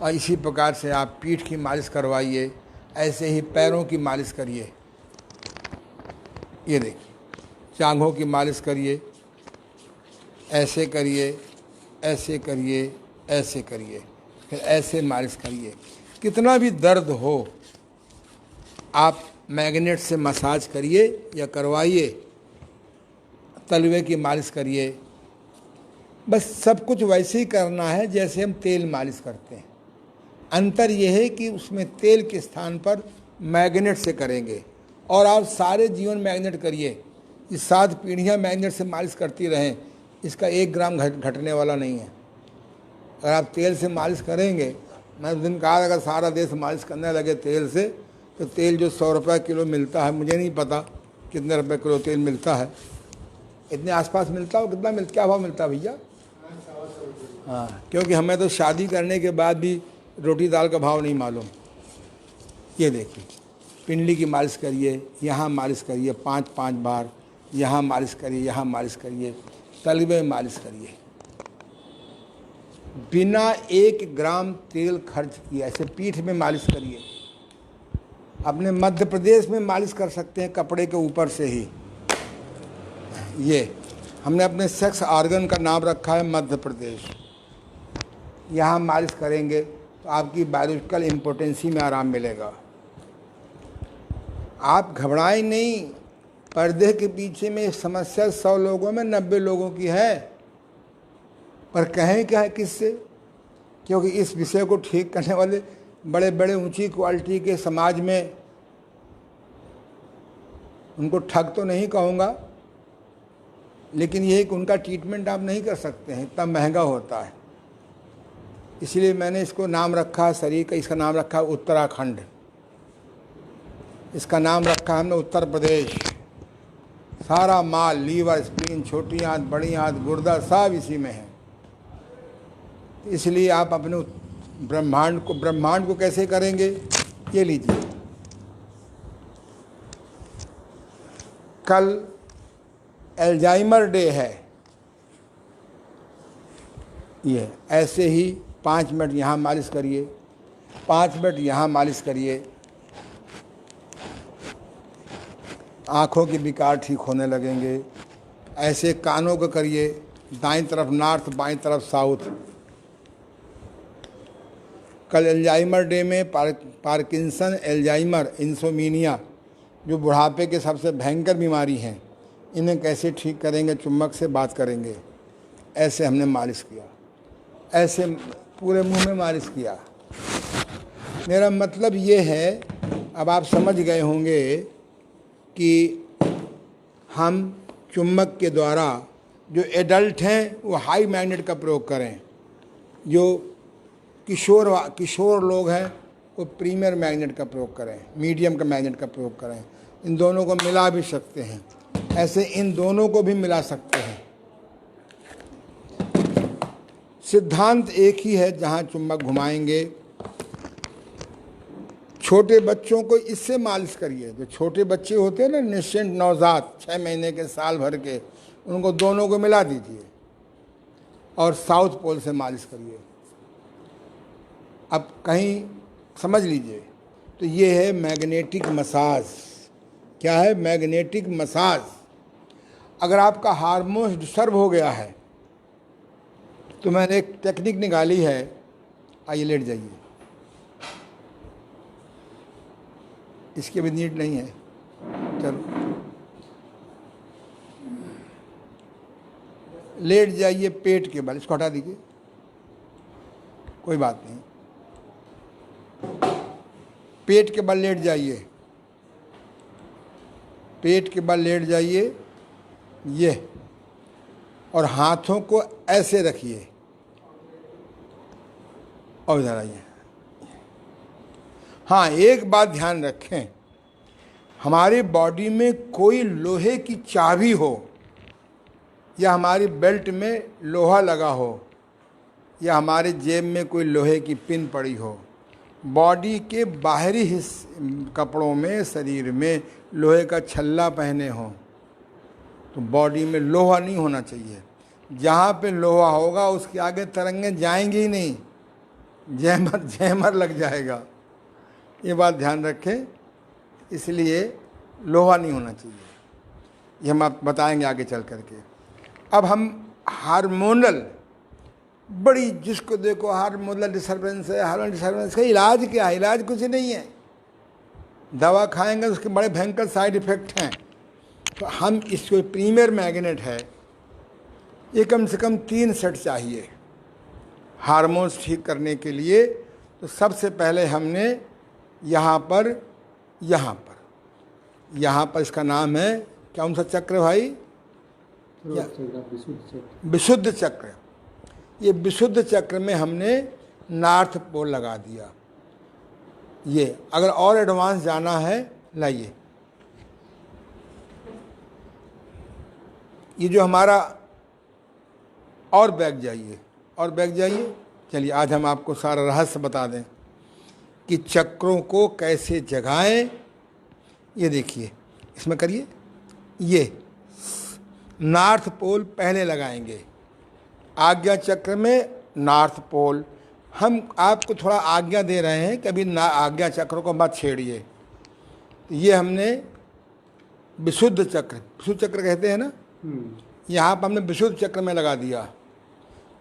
और इसी प्रकार से आप पीठ की मालिश करवाइए, ऐसे ही पैरों की मालिश करिए। ये देखिए, जांघों की मालिश करिए, ऐसे करिए, ऐसे करिए, ऐसे करिए, फिर ऐसे मालिश करिए। कितना भी दर्द हो आप मैग्नेट से मसाज करिए या करवाइए, तलवे की मालिश करिए, बस सब कुछ वैसे ही करना है जैसे हम तेल मालिश करते हैं। अंतर यह है कि उसमें तेल के स्थान पर मैग्नेट से करेंगे। और आप सारे जीवन मैग्नेट करिए, ये 7 पीढ़ियाँ मैग्नेट से मालिश करती रहें, इसका 1 ग्राम घटने वाला नहीं है। अगर आप तेल से मालिश करेंगे, मैं उस दिन कहा अगर सारा देश मालिश करने लगे तेल से, तो तेल जो 100 रुपये किलो मिलता है, मुझे नहीं पता कितने रुपए किलो तेल मिलता है, इतने आसपास मिलता हो, कितना क्या भाव मिलता है भैया? हाँ, क्योंकि हमें तो शादी करने के बाद भी रोटी दाल का भाव नहीं मालूम। ये देखिए, पिंडली की मालिश करिए, यहाँ मालिश करिए 5-5 बार, यहाँ मालिश करिए, यहाँ मालिश करिए, तलवे में मालिश करिए, बिना 1 ग्राम तेल खर्च किए। ऐसे पीठ में मालिश करिए। अपने मध्य प्रदेश में मालिश कर सकते हैं कपड़े के ऊपर से ही। ये हमने अपने सेक्स ऑर्गन का नाम रखा है मध्य प्रदेश। यहाँ मालिश करेंगे तो आपकी बायोलॉजिकल इम्पोर्टेंसी में आराम मिलेगा। आप घबराएं नहीं, पर्दे के पीछे में समस्या 100 लोगों में 90 लोगों की है, पर कहें क्या है किससे? क्योंकि इस विषय को ठीक करने वाले बड़े बड़े ऊंची क्वालिटी के समाज में, उनको ठग तो नहीं कहूँगा, लेकिन ये कि उनका ट्रीटमेंट आप नहीं कर सकते हैं, इतना महंगा होता है। इसलिए मैंने इसको नाम रखा शरीर का, इसका नाम रखा उत्तराखंड, इसका नाम रखा हमने उत्तर प्रदेश। सारा माल, लीवर, स्प्लीन, छोटी आंत, बड़ी आंत, गुर्दा सब इसी में है। इसलिए आप अपने ब्रह्मांड को कैसे करेंगे? ये लीजिए, कल अल्जाइमर डे है। ये ऐसे ही 5 मिनट यहाँ मालिश करिए, 5 मिनट यहाँ मालिश करिए, आँखों के विकार ठीक होने लगेंगे। ऐसे कानों को करिए, दाईं तरफ नॉर्थ, बाईं तरफ साउथ। कल अल्जाइमर डे में पार्किंसन, अल्जाइमर, इंसोमिनिया जो बुढ़ापे के सबसे भयंकर बीमारी हैं, इन्हें कैसे ठीक करेंगे, चुम्बक से बात करेंगे। ऐसे हमने मालिश किया, ऐसे पूरे मुंह में मालिश किया। मेरा मतलब ये है, अब आप समझ गए होंगे कि हम चुम्बक के द्वारा, जो एडल्ट हैं वो हाई मैग्नेट का प्रयोग करें, जो किशोर लोग हैं वो प्रीमियर मैग्नेट का प्रयोग करें, मीडियम का मैग्नेट का प्रयोग करें। इन दोनों को मिला भी सकते हैं, ऐसे इन दोनों को भी मिला सकते हैं। सिद्धांत एक ही है, जहाँ चुम्बक घुमाएंगे। छोटे बच्चों को इससे मालिश करिए। जो छोटे बच्चे होते हैं ना, निश्चिंत नवजात 6 महीने के, साल भर के, उनको दोनों को मिला दीजिए और साउथ पोल से मालिश करिए। अब कहीं समझ लीजिए, तो ये है मैग्नेटिक मसाज। क्या है? Magnetic massage. अगर आपका हार्मोन डिस्टर्ब हो गया है तो मैंने एक टेक्निक निकाली है। आइए लेट जाइए, इसके भी नीड नहीं है, चलो लेट जाइए पेट के बल। इसको हटा दीजिए, कोई बात नहीं। पेट के बल लेट जाइए, पेट के बल लेट जाइए, ये, और हाथों को ऐसे रखिए और इधर आइए। हाँ, एक बात ध्यान रखें, हमारी बॉडी में कोई लोहे की चाबी हो, या हमारी बेल्ट में लोहा लगा हो, या हमारे जेब में कोई लोहे की पिन पड़ी हो, बॉडी के बाहरी हिस्से कपड़ों में, शरीर में लोहे का छल्ला पहने हो, तो बॉडी में लोहा नहीं होना चाहिए। जहाँ पे लोहा होगा उसके आगे तरंगें जाएंगी ही नहीं, जैमर लग जाएगा। ये बात ध्यान रखें, इसलिए लोहा नहीं होना चाहिए। ये हम आप बताएंगे आगे चल करके। अब हम हार्मोनल बड़ी, जिसको देखो हार्मोनल डिस्टर्बेंस है, हार्मोनल डिस्टर्बेंस का इलाज क्या है? इलाज कुछ नहीं है, दवा खाएंगे उसके बड़े भयंकर साइड इफेक्ट हैं। तो हम इसको प्रीमियर मैग्नेट है, ये कम से कम 3 सेट चाहिए हार्मोन्स ठीक करने के लिए। तो सबसे पहले हमने यहाँ पर इसका नाम है, कौन सा चक्र भाई? विशुद्ध चक्र। ये विशुद्ध चक्र में हमने नॉर्थ पोल लगा दिया। ये अगर और एडवांस जाना है, लाइए, ये जो हमारा, और बैक जाइए, चलिए आज हम आपको सारा रहस्य बता दें कि चक्रों को कैसे जगाएं। ये देखिए, इसमें करिए, ये नॉर्थ पोल पहले लगाएंगे, आज्ञा चक्र में नॉर्थ पोल। हम आपको थोड़ा आज्ञा दे रहे हैं कि अभी आज्ञा चक्र को मत छेड़िए। तो ये हमने विशुद्ध चक्र कहते हैं ना, यहाँ पर हमने विशुद्ध चक्र में लगा दिया।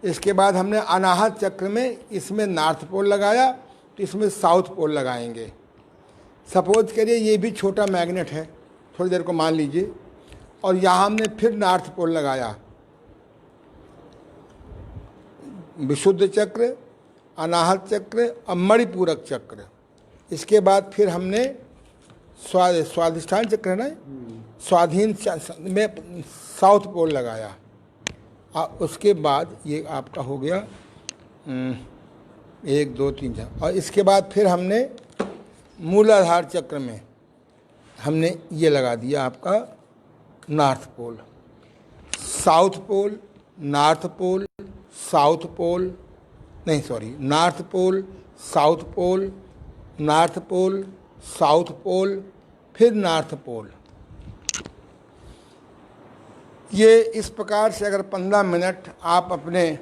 इसके बाद हमने अनाहत चक्र में, इसमें नॉर्थ पोल लगाया, तो इसमें साउथ पोल लगाएंगे। सपोज करिए ये भी छोटा मैग्नेट है, थोड़ी देर को मान लीजिए, और यहाँ हमने फिर नॉर्थ पोल लगाया। विशुद्ध चक्र, अनाहत चक्र और मणिपूरक चक्र। इसके बाद फिर हमने स्वाधिष्ठान चक्र है ना, स्वाधीन में साउथ पोल लगाया। और उसके बाद ये आपका हो गया 1 2 3 4, और इसके बाद फिर हमने मूलाधार चक्र में हमने ये लगा दिया आपका north pole, south pole, north pole, south pole, नहीं sorry, north pole, south pole, north pole, south pole, फिर नॉर्थ पोल। ये इस प्रकार से अगर 15 मिनट आप अपने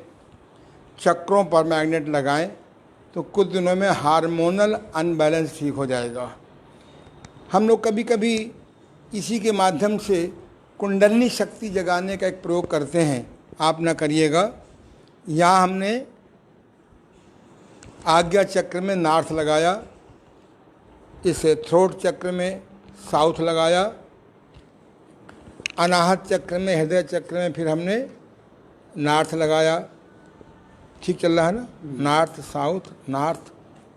चक्रों पर मैग्नेट लगाएं तो कुछ दिनों में हार्मोनल अनबैलेंस ठीक हो जाएगा। हम लोग कभी कभी इसी के माध्यम से कुंडलिनी शक्ति जगाने का एक प्रयोग करते हैं, आप ना करिएगा। यहाँ हमने आज्ञा चक्र में नॉर्थ लगाया, इस थ्रोट चक्र में साउथ लगाया, अनाहत चक्र में, हृदय चक्र में फिर हमने नॉर्थ लगाया। ठीक चल रहा है ना, नॉर्थ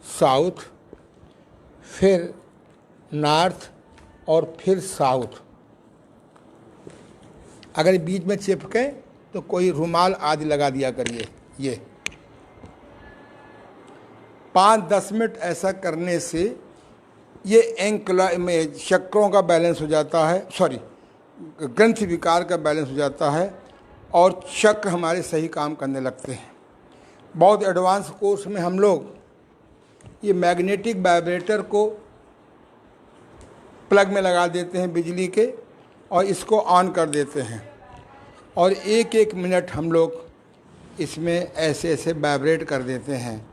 साउथ, फिर नॉर्थ और फिर साउथ। अगर बीच में चिपके तो कोई रुमाल आदि लगा दिया करिए। ये 5-10 मिनट ऐसा करने से ये एंकला में चक्रों का बैलेंस हो जाता है, सॉरी ग्रंथि विकार का बैलेंस हो जाता है और चक्र हमारे सही काम करने लगते हैं। बहुत एडवांस कोर्स में हम लोग ये मैग्नेटिक वाइब्रेटर को प्लग में लगा देते हैं बिजली के, और इसको ऑन कर देते हैं, और 1-1 मिनट हम लोग इसमें ऐसे ऐसे वाइब्रेट कर देते हैं।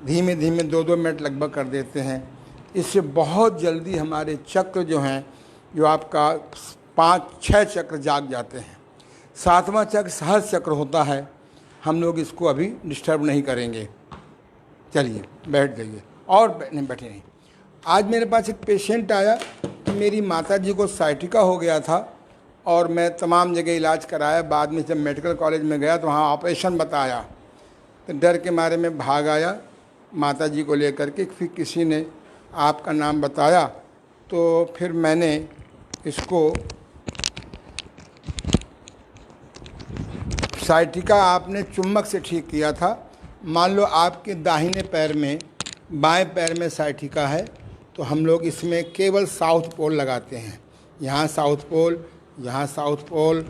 धीमे धीमे 2-2 मिनट लगभग कर देते हैं। इससे बहुत जल्दी हमारे चक्र जो हैं, जो आपका 5-6 चक्र जाग जाते हैं। 7वां चक्र सहज चक्र होता है, हम लोग इसको अभी डिस्टर्ब नहीं करेंगे। चलिए बैठ जाइए, और नहीं बैठे नहीं। आज मेरे पास एक पेशेंट आया कि मेरी माताजी को साइटिका हो गया था, और मैं तमाम जगह इलाज कराया। बाद में जब मेडिकल कॉलेज में गया तो वहाँ ऑपरेशन बताया, तो डर के मारे में भाग आया माताजी को लेकर के। फिर किसी ने आपका नाम बताया, तो फिर मैंने इसको, साइटिका आपने चुम्बक से ठीक किया था। मान लो आपके दाहिने पैर में, बाएं पैर में साइटिका है, तो हम लोग इसमें केवल साउथ पोल लगाते हैं। यहाँ साउथ पोल, यहाँ साउथ पोल,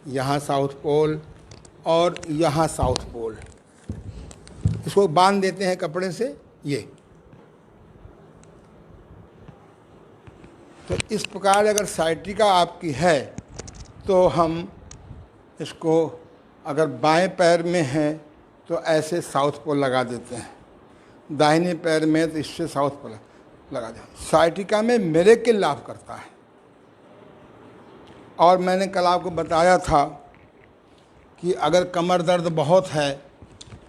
यहाँ साउथ पोल और यहाँ साउथ पोल। इसको बांध देते हैं कपड़े से। ये तो इस प्रकार अगर साइटिका आपकी है तो हम इसको, अगर बाएं पैर में है तो ऐसे साउथ पोल लगा देते हैं, दाहिने पैर में तो इससे साउथ पोल लगा दें। साइटिका में मिरेकल लाभ करता है। और मैंने कल आपको बताया था कि अगर कमर दर्द बहुत है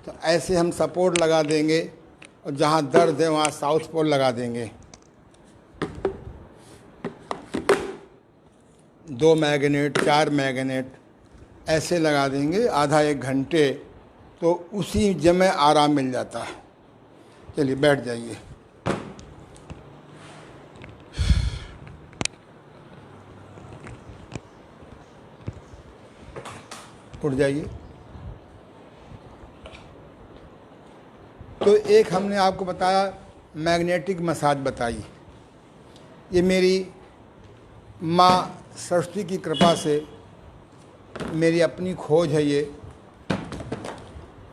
तो ऐसे हम सपोर्ट लगा देंगे और जहाँ दर्द है वहाँ साउथ पोल लगा देंगे। 2 मैग्नेट 4 मैग्नेट ऐसे लगा देंगे आधा 1 घंटे, तो उसी जगह आराम मिल जाता है। चलिए बैठ जाइए। उठ जाइए। तो एक हमने आपको बताया मैग्नेटिक मसाज बताई। ये मेरी माँ सरस्वती की कृपा से मेरी अपनी खोज है ये,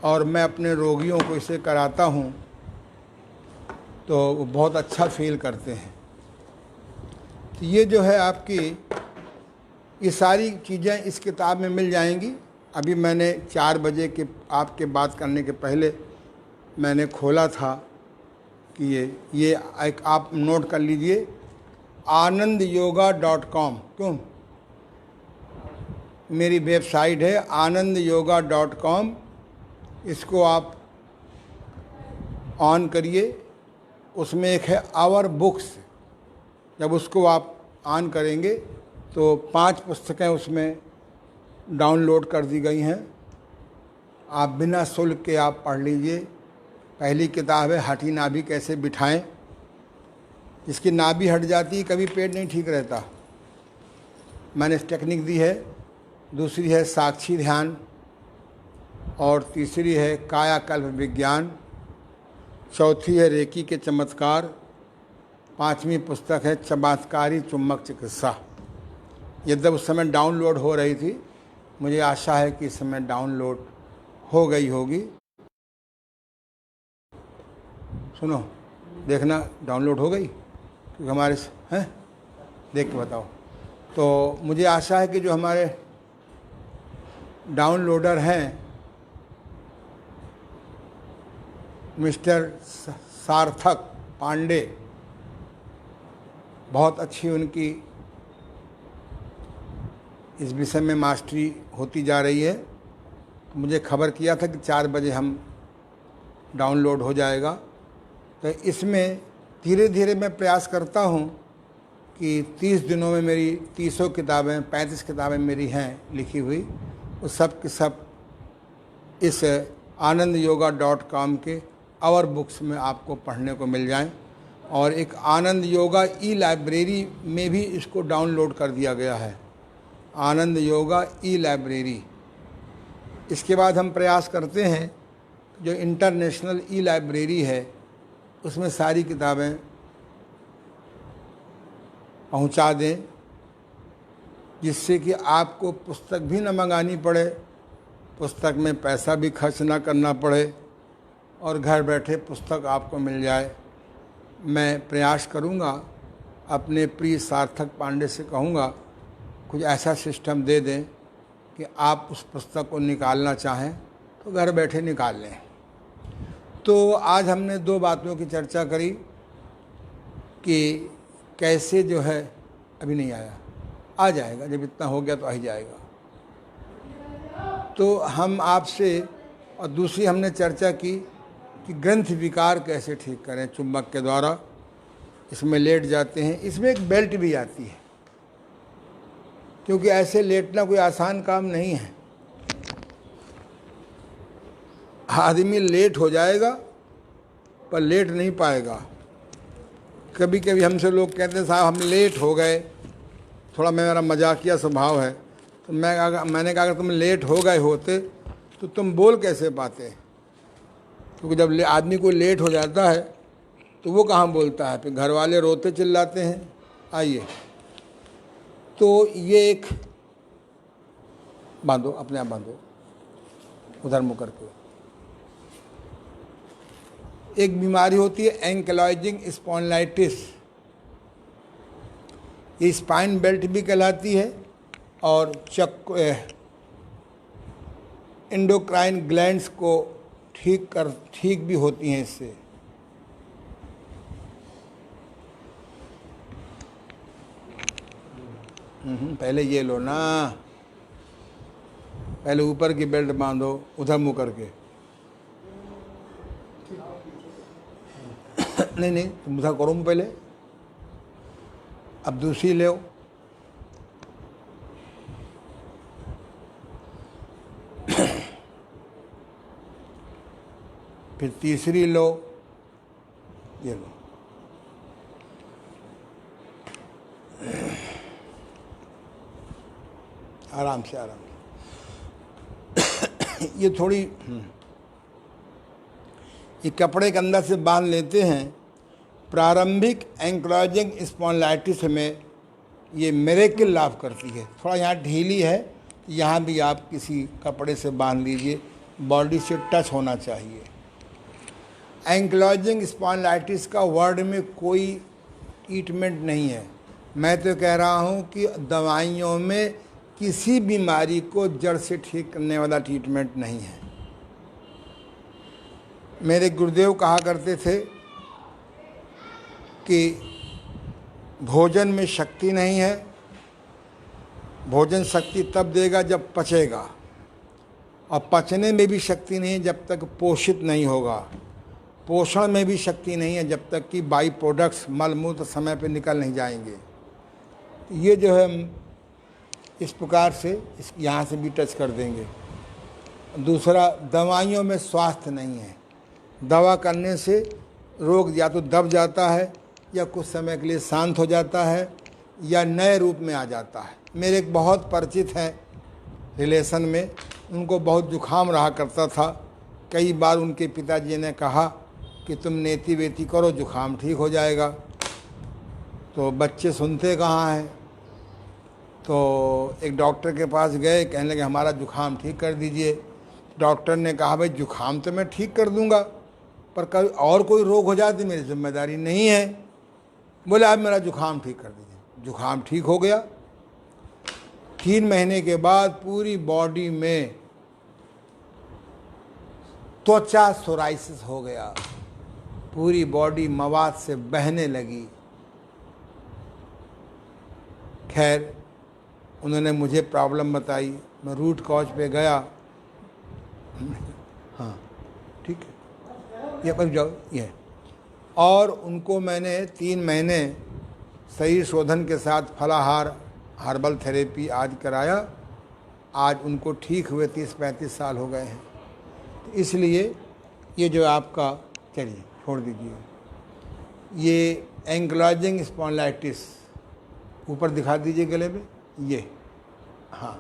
और मैं अपने रोगियों को इसे कराता हूँ तो वो बहुत अच्छा फील करते हैं। तो ये जो है आपकी ये सारी चीज़ें इस किताब में मिल जाएंगी। अभी मैंने 4 बजे के आपके बात करने के पहले मैंने खोला था कि ये एक आप नोट कर लीजिए, anandyoga.com। क्यों? मेरी वेबसाइट है anandyoga.com। इसको आप ऑन करिए। उसमें एक है आवर बुक्स। जब उसको आप ऑन करेंगे तो 5 पुस्तकें उसमें डाउनलोड कर दी गई हैं। आप बिना शुल्क के आप पढ़ लीजिए। पहली किताब है हठी नाभि कैसे बिठाएं। इसकी नाभि हट जाती है, कभी पेट नहीं ठीक रहता, मैंने इस टेक्निक दी है। दूसरी है साक्षी ध्यान, और तीसरी है कायाकल्प विज्ञान। चौथी है रेकी के चमत्कार। 5वीं पुस्तक है चमत्कारी चुम्बक चिकित्सा। यद्यपि उस समय डाउनलोड हो रही थी, मुझे आशा है कि इस समय डाउनलोड हो गई होगी। सुनो, देखना डाउनलोड हो गई, क्योंकि हमारे हैं, देख के बताओ। तो मुझे आशा है कि जो हमारे डाउनलोडर हैं, मिस्टर सार्थक पांडे, बहुत अच्छी उनकी इस विषय में मास्टरी होती जा रही है। मुझे खबर किया था कि 4 बजे हम डाउनलोड हो जाएगा। तो इसमें धीरे धीरे मैं प्रयास करता हूँ कि 30 दिनों में मेरी 300 किताबें 35 किताबें मेरी हैं लिखी हुई, वो सब के सब इस anandyoga.com के आवर बुक्स में आपको पढ़ने को मिल जाएं। और एक आनंद योगा ई लाइब्रेरी में भी इसको डाउनलोड कर दिया गया है, आनंद योगा ई लाइब्रेरी। इसके बाद हम प्रयास करते हैं जो इंटरनेशनल ई लाइब्रेरी है उसमें सारी किताबें पहुंचा दें, जिससे कि आपको पुस्तक भी न मंगानी पड़े, पुस्तक में पैसा भी खर्च ना करना पड़े, और घर बैठे पुस्तक आपको मिल जाए। मैं प्रयास करूंगा, अपने प्रिय सार्थक पांडे से कहूंगा कुछ ऐसा सिस्टम दे दें कि आप उस पुस्तक को निकालना चाहें तो घर बैठे निकाल लें। तो आज हमने 2 बातों की चर्चा करी कि कैसे जो है, अभी नहीं आया, आ जाएगा, जब इतना हो गया तो आ ही जाएगा। तो हम आपसे, और दूसरी हमने चर्चा की कि ग्रंथ विकार कैसे ठीक करें चुंबक के द्वारा। इसमें लेट जाते हैं, इसमें एक बेल्ट भी आती है, क्योंकि ऐसे लेटना कोई आसान काम नहीं है। आदमी लेट हो जाएगा पर लेट नहीं पाएगा। कभी कभी हमसे लोग कहते हैं साहब हम लेट हो गए, थोड़ा मेरा मजाकिया स्वभाव है, तो मैंने कहा अगर तुम लेट हो गए होते तो तुम बोल कैसे पाते? क्योंकि जब आदमी को लेट हो जाता है तो वो कहाँ बोलता है, फिर घर वाले रोते चिल्लाते हैं। आइए, तो ये एक बांधो, अपने आप बांधो, उधर मुँह करके। एक बीमारी होती है एंकलाइजिंग स्पॉन्डिलाइटिस, ये स्पाइन बेल्ट भी कहलाती है, और एंडोक्राइन ग्लैंड्स को ठीक भी होती हैं इससे। पहले ये लो ना, पहले ऊपर की बेल्ट बांधो, उधर मुँह करके। नहीं नहीं, तुम उधर करो मुँह पहले। अब दूसरी ले। फिर तीसरी लो, ये लो। आराम से आराम से। ये थोड़ी ये कपड़े के अंदर से बांध लेते हैं। प्रारंभिक एंक्लोजिंग स्पॉन्डिलाइटिस में ये मिरेकल लाभ करती है। थोड़ा यहाँ ढीली है, यहाँ भी आप किसी कपड़े से बांध लीजिए, बॉडी से टच होना चाहिए। एंक्लोजिंग स्पॉन्डिलाइटिस का वर्ड में कोई ट्रीटमेंट नहीं है। मैं तो कह रहा हूँ कि दवाइयों में किसी बीमारी को जड़ से ठीक करने वाला ट्रीटमेंट नहीं है। मेरे गुरुदेव कहा करते थे कि भोजन में शक्ति नहीं है, भोजन शक्ति तब देगा जब पचेगा, और पचने में भी शक्ति नहीं है जब तक पोषित नहीं होगा, पोषण में भी शक्ति नहीं है जब तक कि बाई प्रोडक्ट्स मल मूत्र समय पे निकल नहीं जाएंगे। ये जो है इस प्रकार से इस यहाँ से भी टच कर देंगे। दूसरा, दवाइयों में स्वास्थ्य नहीं है। दवा करने से रोग या तो दब जाता है या कुछ समय के लिए शांत हो जाता है या नए रूप में आ जाता है। मेरे एक बहुत परिचित हैं रिलेशन में, उनको बहुत जुखाम रहा करता था। कई बार उनके पिताजी ने कहा कि तुम नेति वेती करो, जुखाम ठीक हो जाएगा। तो बच्चे सुनते कहाँ हैं। तो एक डॉक्टर के पास गए, कहने लगे हमारा जुखाम ठीक कर दीजिए। डॉक्टर ने कहा भाई जुखाम तो मैं ठीक कर दूंगा, पर कभी और कोई रोग हो जाए तो मेरी जिम्मेदारी नहीं है। बोले आप मेरा जुखाम ठीक कर दीजिए। जुखाम ठीक हो गया। 3 महीने के बाद पूरी बॉडी में त्वचा सोराइसिस हो गया, पूरी बॉडी मवाद से बहने लगी। खैर उन्होंने मुझे प्रॉब्लम बताई, मैं रूट कॉज पे गया। हाँ ठीक है, ये पर जाओ ये। और उनको मैंने 3 महीने शरीर शोधन के साथ फलाहार, हर्बल थेरेपी आदि कराया। आज उनको ठीक हुए 30-35 साल हो गए हैं। तो इसलिए ये जो आपका, चलिए छोड़ दीजिए, ये एंक्लोजिंग स्पॉन्डिलाइटिस ऊपर दिखा दीजिए गले में, ये हाँ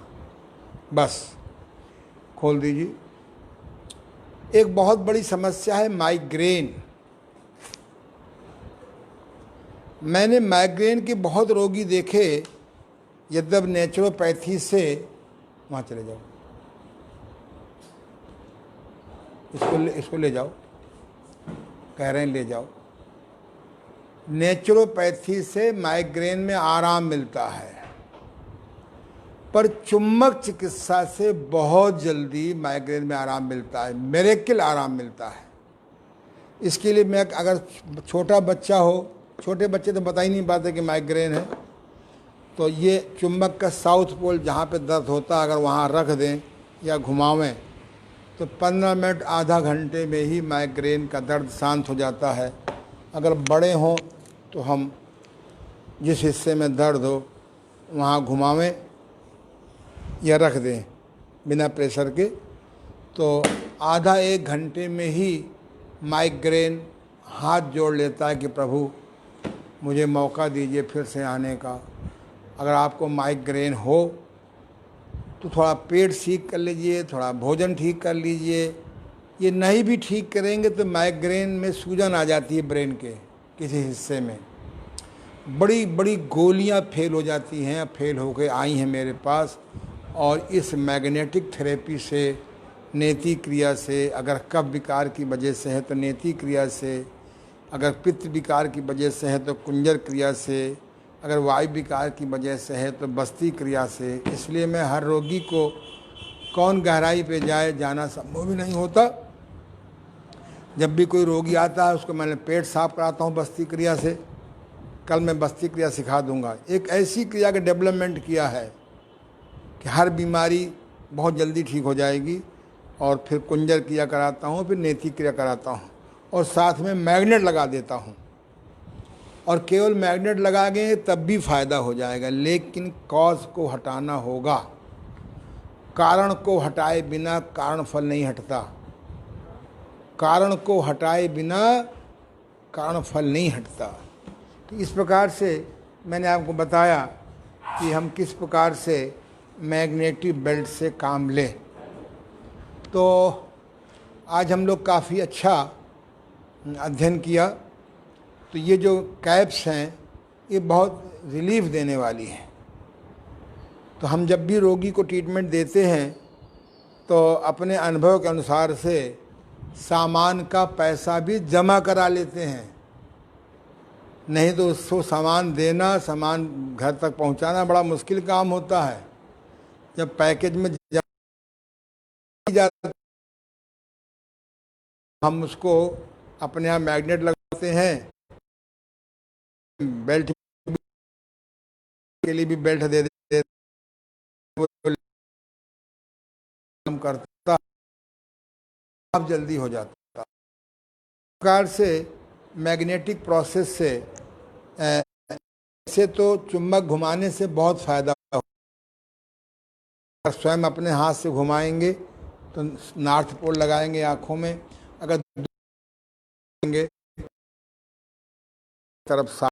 बस खोल दीजिए। एक बहुत बड़ी समस्या है माइग्रेन। मैंने माइग्रेन के बहुत रोगी देखे, यद्यप नेचुरोपैथी से, वहाँ चले जाओ, इसको ले जाओ, कह रहे हैं ले जाओ। नेचुरोपैथी से माइग्रेन में आराम मिलता है, पर चुम्बक चिकित्सा से बहुत जल्दी माइग्रेन में आराम मिलता है, मिरेकल आराम मिलता है। इसके लिए मैं, अगर छोटा बच्चा हो, छोटे बच्चे तो बता ही नहीं पाते कि माइग्रेन है, तो ये चुम्बक का साउथ पोल जहाँ पे दर्द होता है, अगर वहाँ रख दें या घुमावें तो 15 मिनट आधा घंटे में ही माइग्रेन का दर्द शांत हो जाता है। अगर बड़े हों तो हम जिस हिस्से में दर्द हो वहाँ घुमावें या रख दें बिना प्रेशर के, तो आधा 1 घंटे में ही माइग्रेन हाथ जोड़ लेता है कि प्रभु मुझे मौका दीजिए फिर से आने का। अगर आपको माइग्रेन हो तो थोड़ा पेट ठीक कर लीजिए, थोड़ा भोजन ठीक कर लीजिए। ये नहीं भी ठीक करेंगे तो माइग्रेन में सूजन आ जाती है ब्रेन के किसी हिस्से में, बड़ी बड़ी गोलियां फेल हो जाती हैं, फेल होकर आई हैं मेरे पास। और इस मैग्नेटिक थेरेपी से, नेति क्रिया से, अगर कफ विकार की वजह से है तो नेति क्रिया से, अगर पित्त विकार की वजह से है तो कुंजर क्रिया से, अगर वायु विकार की वजह से है तो बस्ती क्रिया से। इसलिए मैं हर रोगी को, कौन गहराई पे जाए, जाना संभव भी नहीं होता। जब भी कोई रोगी आता है उसको मैंने पेट साफ कराता हूँ बस्ती क्रिया से। कल मैं बस्ती क्रिया सिखा दूंगा। एक ऐसी क्रिया का डेवलपमेंट किया है कि हर बीमारी बहुत जल्दी ठीक हो जाएगी। और फिर कुंजर क्रिया कराता हूँ, फिर नेति क्रिया कराता हूँ, और साथ में मैग्नेट लगा देता हूँ। और केवल मैग्नेट लगाएंगे तब भी फायदा हो जाएगा, लेकिन कॉज को हटाना होगा। कारण को हटाए बिना कारण फल नहीं हटता। कारण को हटाए बिना कारण फल नहीं हटता। तो इस प्रकार से मैंने आपको बताया कि हम किस प्रकार से मैग्नेटिक बेल्ट से काम लें। तो आज हम लोग काफ़ी अच्छा अध्ययन किया। तो ये जो कैप्स हैं ये बहुत रिलीफ देने वाली हैं। तो हम जब भी रोगी को ट्रीटमेंट देते हैं तो अपने अनुभव के अनुसार से सामान का पैसा भी जमा करा लेते हैं। नहीं तो उसको सामान देना, सामान घर तक पहुंचाना बड़ा मुश्किल काम होता है। जब पैकेज में जाता हम उसको अपने यहाँ मैग्नेट लगाते हैं, बेल्ट के लिए भी बेल्ट दे देते, काम करता, अब जल्दी हो जाता। प्रकार से मैग्नेटिक प्रोसेस से तो चुंबक घुमाने से बहुत फायदा हो। स्वयं अपने हाथ से घुमाएंगे तो नॉर्थ पोल लगाएंगे आँखों में, अगर तरफ